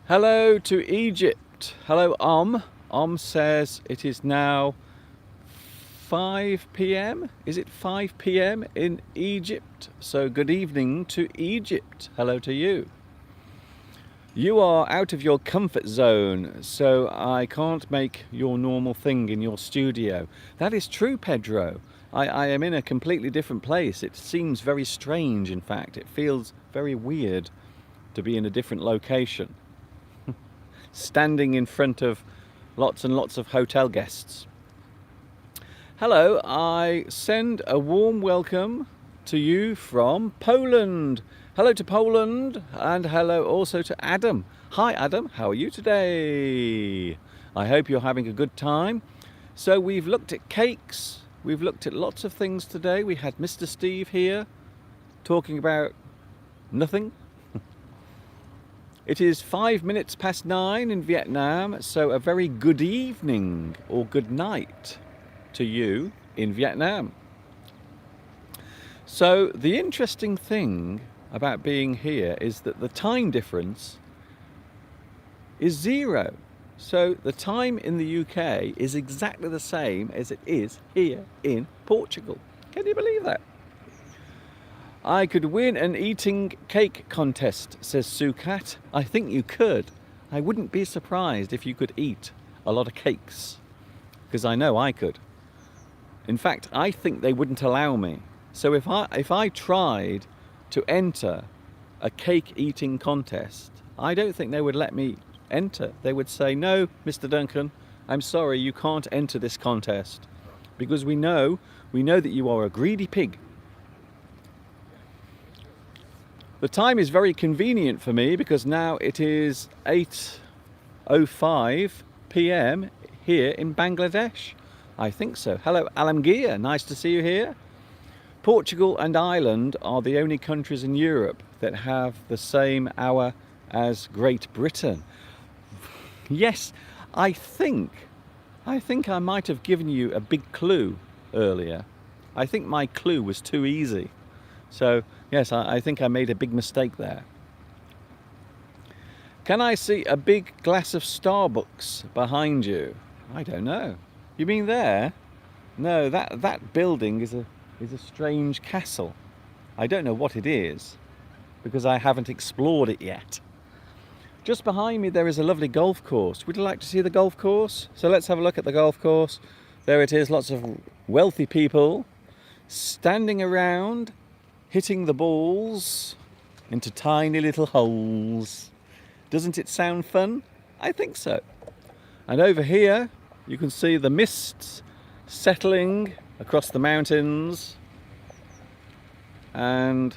Hello to Egypt. Hello, Om says it is now 5 p.m. Is it 5 p.m. in Egypt? So good evening to Egypt. Hello to you. You are out of your comfort zone, so I can't make your normal thing in your studio. That is true, Pedro. I am in a completely different place. It seems very strange, in fact. It feels very weird to be in a different location. Standing in front of lots and lots of hotel guests. Hello, I send a warm welcome to you from Poland. Hello to Poland, and hello also to Adam. Hi Adam, how are you today? I hope you're having a good time. So we've looked at cakes, we've looked at lots of things today. We had Mr. Steve here talking about nothing. It is 5 minutes past 9 in Vietnam, so a very good evening or good night to you in Vietnam. So the interesting thing about being here is that the time difference is 0. So the time in the UK is exactly the same as it is here in Portugal. Can you believe that? I could win an eating cake contest, says Sukat. I think you could. I wouldn't be surprised if you could eat a lot of cakes, because I know I could. In fact, I think they wouldn't allow me. So if I tried to enter a cake eating contest, I don't think they would let me enter. They would say, no, Mr. Duncan, I'm sorry, you can't enter this contest because we know that you are a greedy pig. The time is very convenient for me because now it is 8:05 p.m. here in Bangladesh. I think so. Hello, Alamgir, nice to see you here. Portugal and Ireland are the only countries in Europe that have the same hour as Great Britain. Yes, I think I might have given you a big clue earlier. I think my clue was too easy. So, yes, I think I made a big mistake there. Can I see a big glass of Starbucks behind you? I don't know. You mean there? No, that building is a strange castle. I don't know what it is because I haven't explored it yet. Just behind me there is a lovely golf course. Would you like to see the golf course? So let's have a look at the golf course. There it is, lots of wealthy people standing around, hitting the balls into tiny little holes. Doesn't it sound fun? I think so. And over here you can see the mists settling across the mountains, and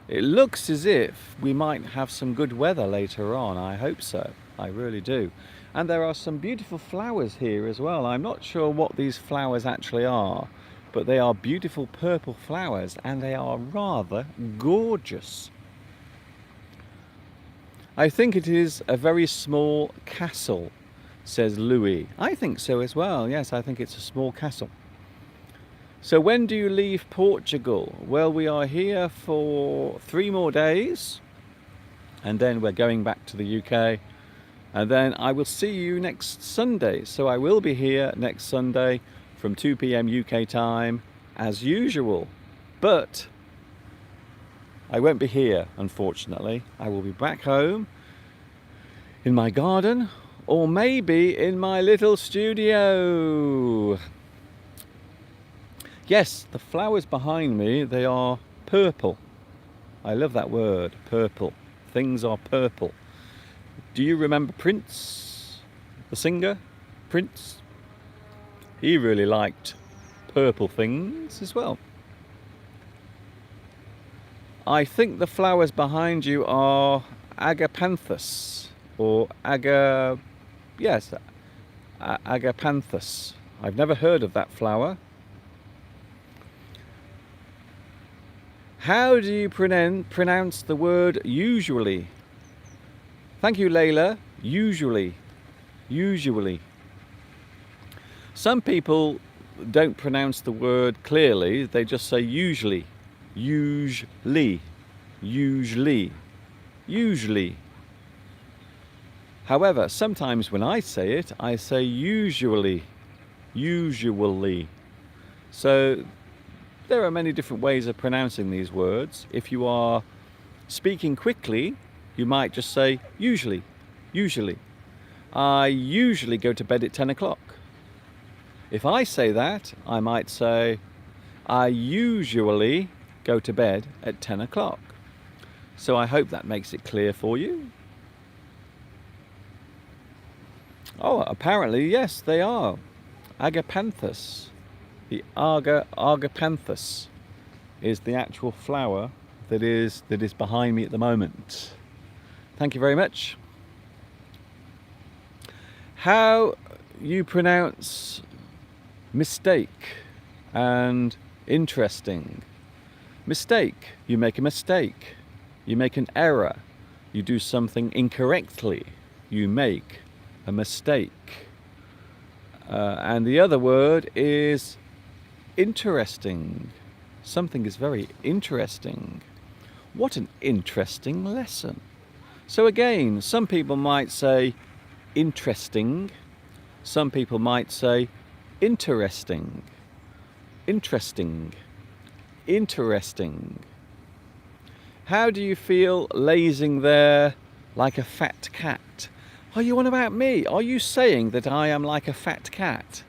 it looks as if we might have some good weather later on. I hope so. I really do. And there are some beautiful flowers here as well. I'm not sure what these flowers actually are, but they are beautiful purple flowers and they are rather gorgeous. I think it is a very small castle, says Louis. I think so as well. Yes, I think it's a small castle. So when do you leave Portugal? Well, we are here for 3 more days and then we're going back to the UK, and then I will see you next Sunday. So I will be here next Sunday from 2 p.m. UK time as usual, but I won't be here, unfortunately. I will be back home in my garden, or maybe in my little studio. Yes, the flowers behind me, they are purple. I love that word, purple. Things are purple. Do you remember Prince, the singer? Prince? He really liked purple things as well. I think the flowers behind you are agapanthus, or agapanthus. I've never heard of that flower. How do you pronounce the word usually? Thank you, Layla. Usually. Usually. Some people don't pronounce the word clearly. They just say usually. Usually. Usually. Usually. However, sometimes when I say it, I say usually. Usually. So there are many different ways of pronouncing these words. If you are speaking quickly, you might just say usually. Usually. I usually go to bed at 10 o'clock. If I say that, I might say I usually go to bed at 10 o'clock. So I hope that makes it clear for you. Oh, apparently, yes, they are. Agapanthus. The agapanthus is the actual flower that is behind me at the moment. Thank you very much. How you pronounce mistake and interesting? Mistake, you make a mistake. You make an error. You do something incorrectly. You make a mistake. And the other word is interesting. Something is very interesting. What an interesting lesson. So again, some people might say interesting. Some people might say interesting. Interesting. Interesting. How do you feel lazing there like a fat cat? Are you on about me? Are you saying that I am like a fat cat?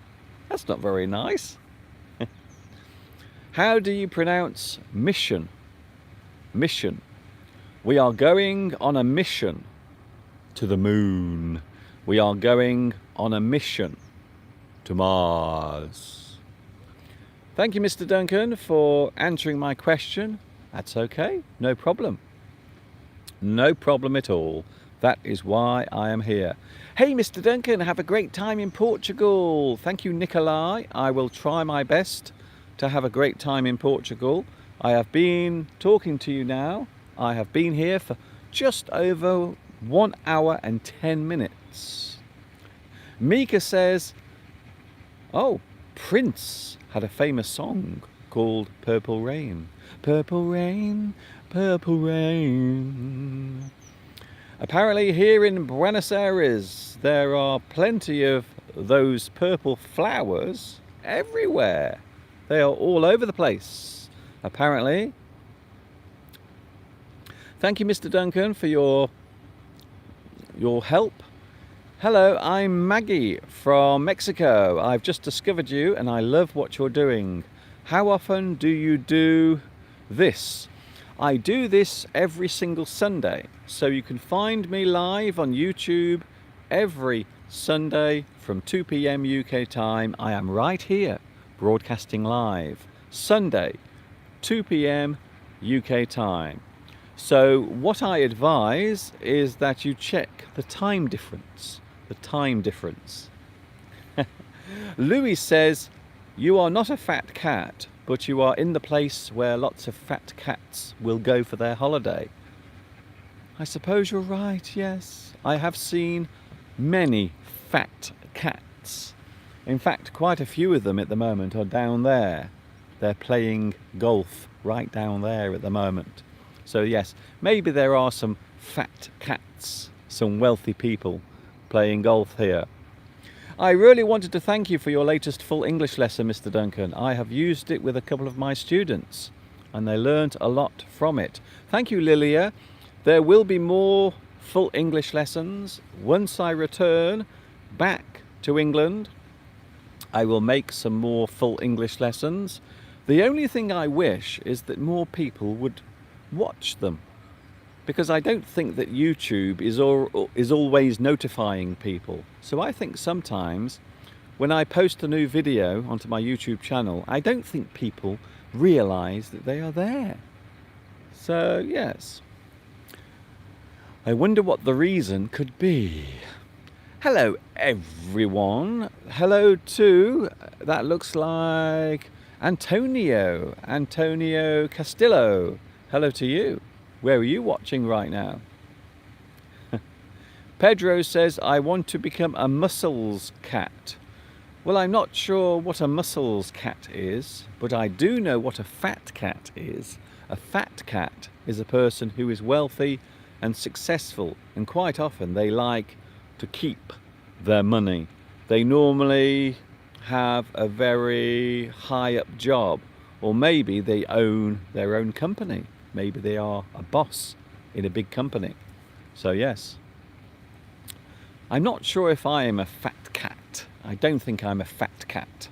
That's not very nice. How do you pronounce mission? mission. We are going on a mission to the moon. We are going on a mission to Mars. Thank you, Mr. Duncan, for answering my question. That's okay, no problem. No problem at all. That is why I am here. Hey, Mr. Duncan, have a great time in Portugal. Thank you, Nikolai. I will try my best to have a great time in Portugal. I have been talking to you now. I have been here for just over 1 hour and 10 minutes. Mika says, oh, Prince had a famous song called Purple Rain. Purple rain, purple rain. Apparently here in Buenos Aires there are plenty of those purple flowers everywhere. They are all over the place, apparently. Thank you, Mr. Duncan, for your help. Hello, I'm Maggie from Mexico. I've just discovered you and I love what you're doing. How often do you do this? I do this every single Sunday, so you can find me live on YouTube every Sunday from 2 p.m. UK time. I am right here broadcasting live Sunday 2 p.m. UK time. So what I advise is that you check the time difference. The time difference. Louis says, you are not a fat cat, but you are in the place where lots of fat cats will go for their holiday. I suppose you're right, yes. I have seen many fat cats. In fact, quite a few of them at the moment are down there. They're playing golf right down there at the moment. So yes, maybe there are some fat cats, some wealthy people playing golf here. I really wanted to thank you for your latest full English lesson, Mr. Duncan. I have used it with a couple of my students and they learnt a lot from it. Thank you, Lilia. There will be more full English lessons. Once I return back to England, I will make some more full English lessons. The only thing I wish is that more people would watch them, because I don't think that YouTube is always notifying people. So I think sometimes when I post a new video onto my YouTube channel, I don't think people realize that they are there. So yes, I wonder what the reason could be. Hello everyone. Hello to, that looks like Antonio Castillo. Hello to you. Where are you watching right now? Pedro says, I want to become a muscles cat. Well, I'm not sure what a muscles cat is, but I do know what a fat cat is. A fat cat is a person who is wealthy and successful, and quite often they like to keep their money. They normally have a very high up job, or maybe they own their own company. Maybe they are a boss in a big company. So yes, I'm not sure if I am a fat cat. I don't think I'm a fat cat.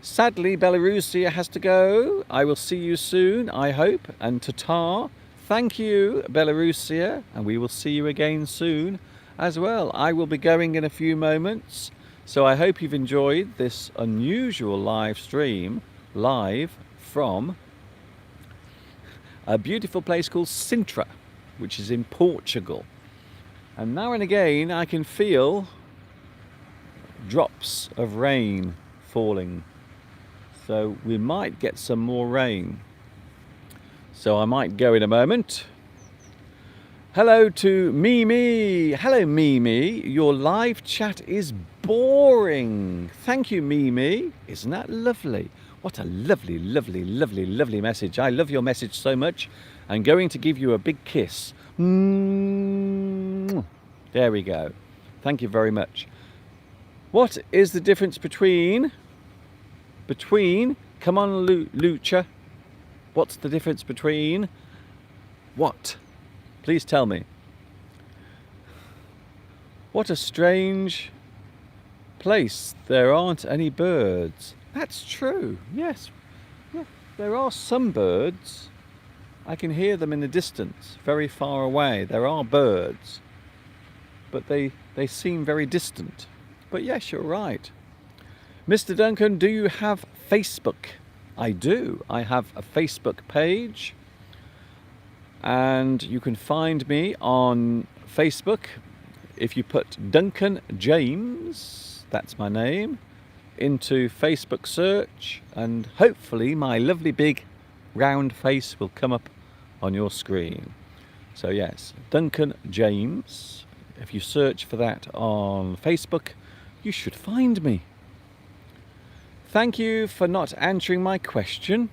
Sadly, Belarusia has to go. I will see you soon, I hope. And Tatar, thank you, Belarusia. And we will see you again soon as well. I will be going in a few moments. So I hope you've enjoyed this unusual live stream, live from a beautiful place called Sintra, which is in Portugal. And now and again I can feel drops of rain falling. So we might get some more rain. So I might go in a moment. Hello to Mimi. Hello Mimi. Your live chat is boring. Thank you, Mimi. Isn't that lovely? What a lovely, lovely, lovely, lovely message. I love your message so much. I'm going to give you a big kiss. There we go. Thank you very much. What is the difference between, come on Lucha, what's the difference between what? Please tell me. What a strange place. There aren't any birds. That's true, yes. Yeah, there are some birds, I can hear them in the distance, very far away. There are birds, but they seem very distant. But yes, you're right. Mr. Duncan, do you have Facebook? I do. I have a Facebook page, and you can find me on Facebook if you put Duncan James, that's my name, into Facebook search, and hopefully my lovely big round face will come up on your screen. So yes, Duncan James. If you search for that on Facebook, you should find me. Thank you for not answering my question.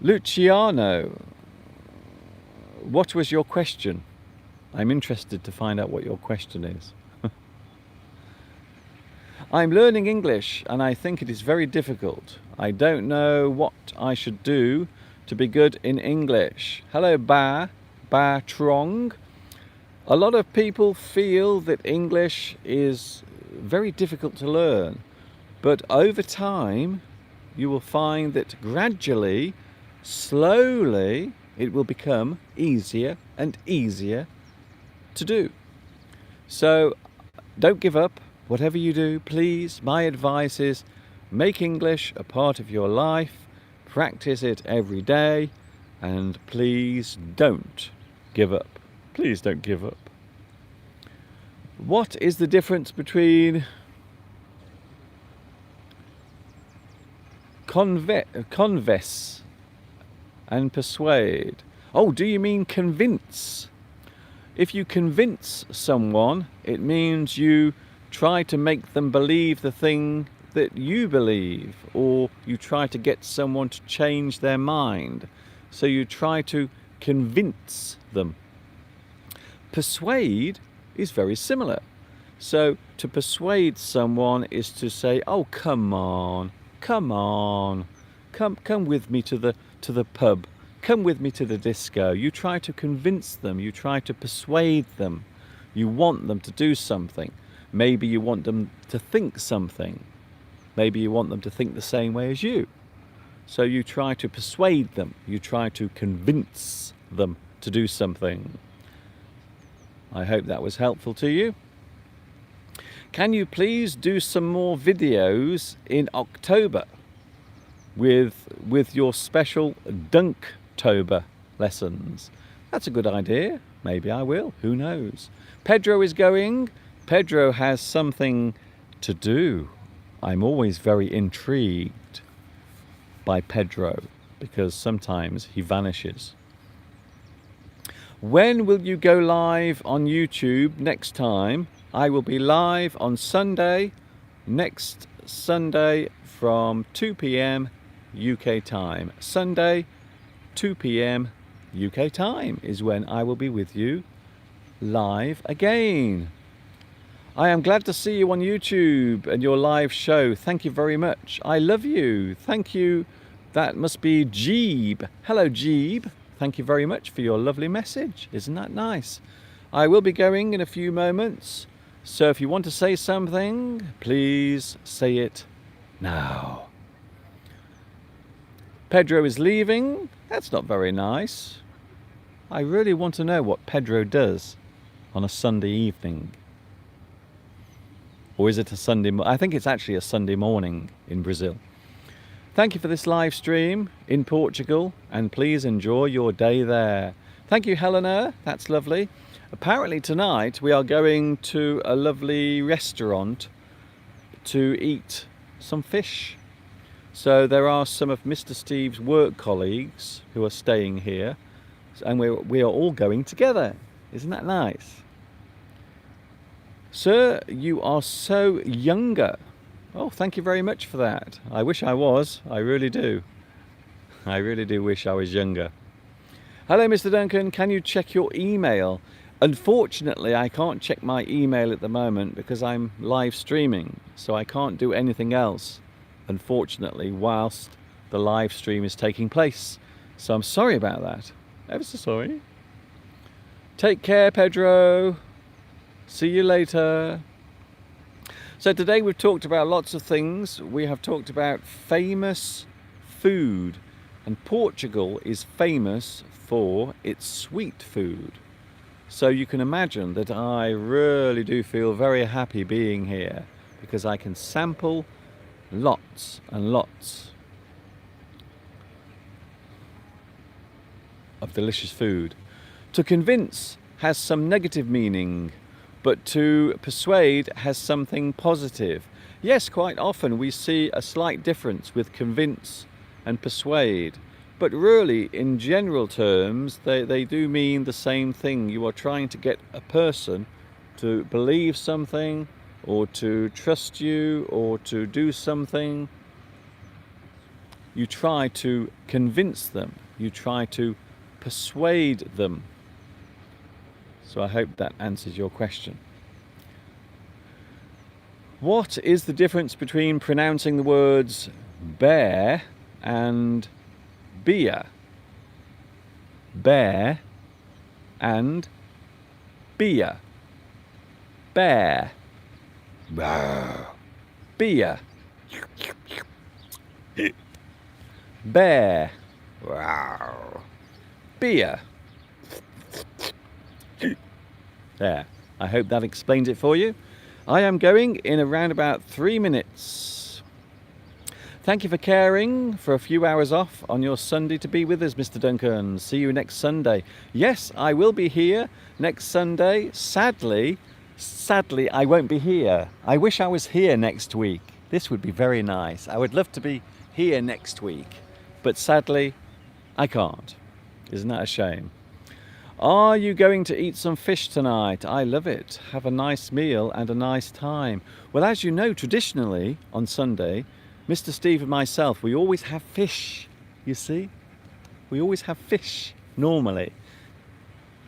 Luciano, what was your question? I'm interested to find out what your question is. I'm learning English and I think it is very difficult. I don't know what I should do to be good in English. Hello, Ba Trong. A lot of people feel that English is very difficult to learn, but over time you will find that gradually, slowly, it will become easier and easier to do. So don't give up. Whatever you do, please, my advice is make English a part of your life, practice it every day, and please don't give up. Please don't give up. What is the difference between convince and persuade? Oh, do you mean convince? If you convince someone, it means you try to make them believe the thing that you believe, or you try to get someone to change their mind. So you try to convince them. Persuade is very similar. So to persuade someone is to say, oh, come on, come with me to the pub, come with me to the disco. You try to convince them, you try to persuade them. You want them to do something. Maybe you want them to think something. Maybe you want them to think the same way as you. So you try to persuade them. You try to convince them to do something. I hope that was helpful to you. Can you please do some more videos in October with your special Dunktober lessons? That's a good idea. Maybe I will. Who knows? Pedro is going. Pedro has something to do. I'm always very intrigued by Pedro because sometimes he vanishes. When will you go live on YouTube next time? I will be live on Sunday, next Sunday from 2 p.m. UK time. Sunday, 2 p.m. UK time is when I will be with you live again. I am glad to see you on YouTube and your live show. Thank you very much. I love you. Thank you. That must be Jeeb. Hello, Jeeb. Thank you very much for your lovely message. Isn't that nice? I will be going in a few moments. So if you want to say something, please say it now. Pedro is leaving. That's not very nice. I really want to know what Pedro does on a Sunday evening. Or is it a Sunday? I think it's actually a Sunday morning in Brazil. Thank you for this live stream in Portugal, and please enjoy your day there. Thank you, Helena. That's lovely. Apparently tonight we are going to a lovely restaurant to eat some fish. So there are some of Mr. Steve's work colleagues who are staying here, and we are all going together. Isn't that nice? Sir, you are so younger. Oh, thank you very much for that. I wish I was. I really do. I really do wish I was younger. Hello, Mr. Duncan. Can you check your email? Unfortunately, I can't check my email at the moment because I'm live streaming. So I can't do anything else, unfortunately, whilst the live stream is taking place. So I'm sorry about that. Ever so sorry. Take care, Pedro. See you later. So today we've talked about lots of things. We have talked about famous food. And Portugal is famous for its sweet food. So you can imagine that I really do feel very happy being here, because I can sample lots and lots of delicious food. To convince has some negative meaning, but to persuade has something positive. Yes, quite often we see a slight difference with convince and persuade, but really in general terms they do mean the same thing. You are trying to get a person to believe something, or to trust you, or to do something. You try to convince them, you try to persuade them. So I hope that answers your question. What is the difference between pronouncing the words bear and beer? Bear and beer. Bear. Beer. Bear. Beer. There. I hope that explains it for you. I am going in around about 3 minutes. Thank you for caring for a few hours off on your Sunday to be with us, Mr. Duncan. See you next Sunday. Yes, I will be here next Sunday. Sadly, I won't be here. I wish I was here next week. This would be very nice. I would love to be here next week, but sadly, I can't. Isn't that a shame? Are you going to eat some fish tonight? I love it. Have a nice meal and a nice time. Well, as you know, traditionally on Sunday, Mr. Steve and myself, we always have fish, you see? We always have fish, normally.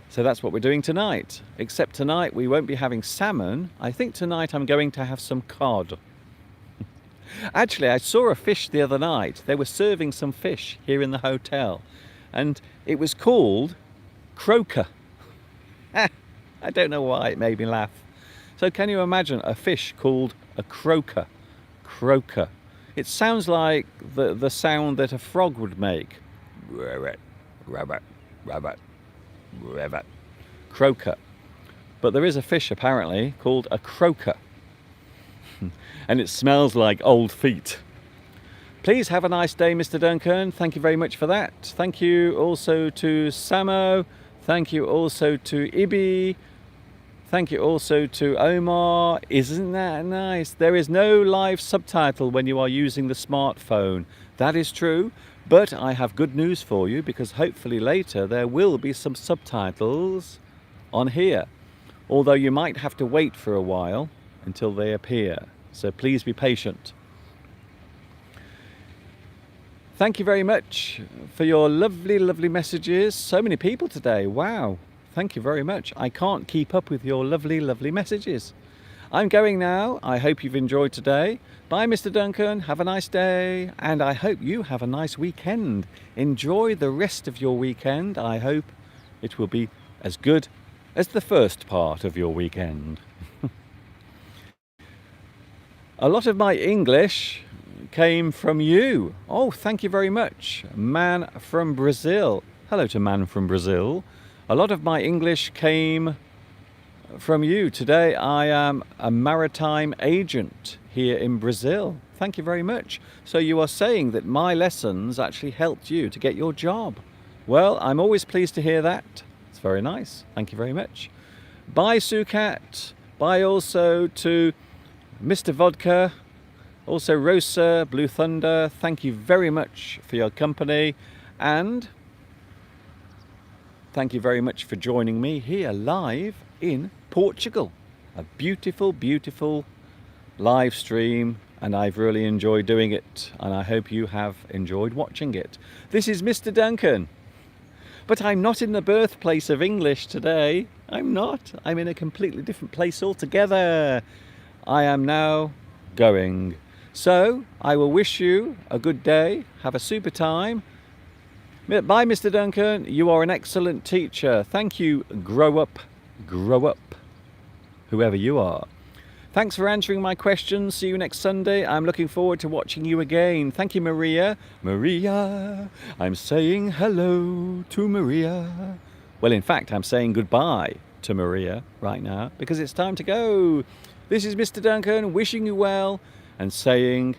So that's what we're doing tonight. Except tonight we won't be having salmon. I think tonight I'm going to have some cod. Actually, I saw a fish the other night. They were serving some fish here in the hotel. And it was called croaker. I don't know why, it made me laugh. So can you imagine a fish called a croaker? Croaker. It sounds like the sound that a frog would make. Rabbit, rabbit, rabbit, rabbit. Croaker. But there is a fish apparently called a croaker. And it smells like old feet. Please have a nice day, Mr. Duncan. Thank you very much for that. Thank you also to Samo. Thank you also to Ibi. Thank you also to Omar. Isn't that nice? There is no live subtitle when you are using the smartphone. That is true, but I have good news for you, because hopefully later there will be some subtitles on here. Although you might have to wait for a while until they appear. So please be patient. Thank you very much for your lovely, lovely messages. So many people today. Wow. Thank you very much. I can't keep up with your lovely, lovely messages. I'm going now. I hope you've enjoyed today. Bye, Mr. Duncan. Have a nice day. And I hope you have a nice weekend. Enjoy the rest of your weekend. I hope it will be as good as the first part of your weekend. A lot of my English came from you. Oh, thank you very much. Man from Brazil. Hello to Man from Brazil. A lot of my English came from you. Today I am a maritime agent here in Brazil. Thank you very much. So you are saying that my lessons actually helped you to get your job. Well, I'm always pleased to hear that. It's very nice. Thank you very much. Bye, Sukat. Bye also to Mr. Vodka. Also Rosa, Blue Thunder, thank you very much for your company, and thank you very much for joining me here live in Portugal. A beautiful, beautiful live stream, and I've really enjoyed doing it, and I hope you have enjoyed watching it. This is Mr. Duncan, but I'm not in the birthplace of English today. I'm not. I'm in a completely different place altogether. I am now going. So, I will wish you a good day. Have a super time. Bye, Mr. Duncan. You are an excellent teacher. Thank you. Grow up. Grow up. Whoever you are. Thanks for answering my questions. See you next Sunday. I'm looking forward to watching you again. Thank you, Maria. Maria, I'm saying hello to Maria. Well, in fact, I'm saying goodbye to Maria right now because it's time to go. This is Mr. Duncan wishing you well and saying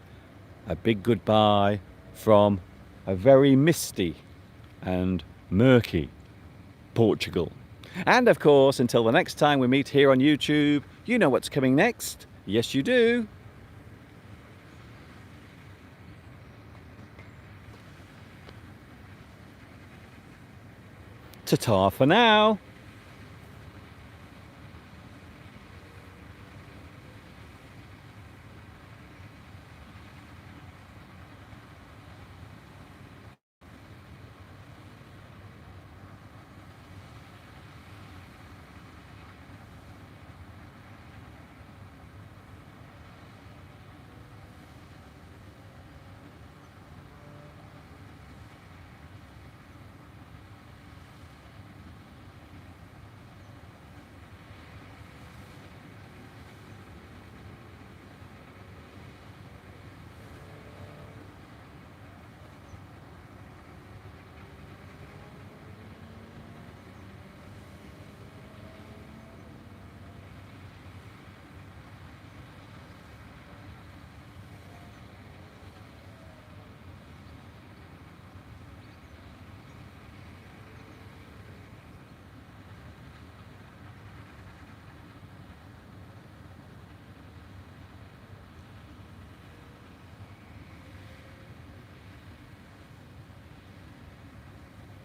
a big goodbye from a very misty and murky Portugal. And of course, until the next time we meet here on YouTube, you know what's coming next. Yes, you do. Ta-ta for now.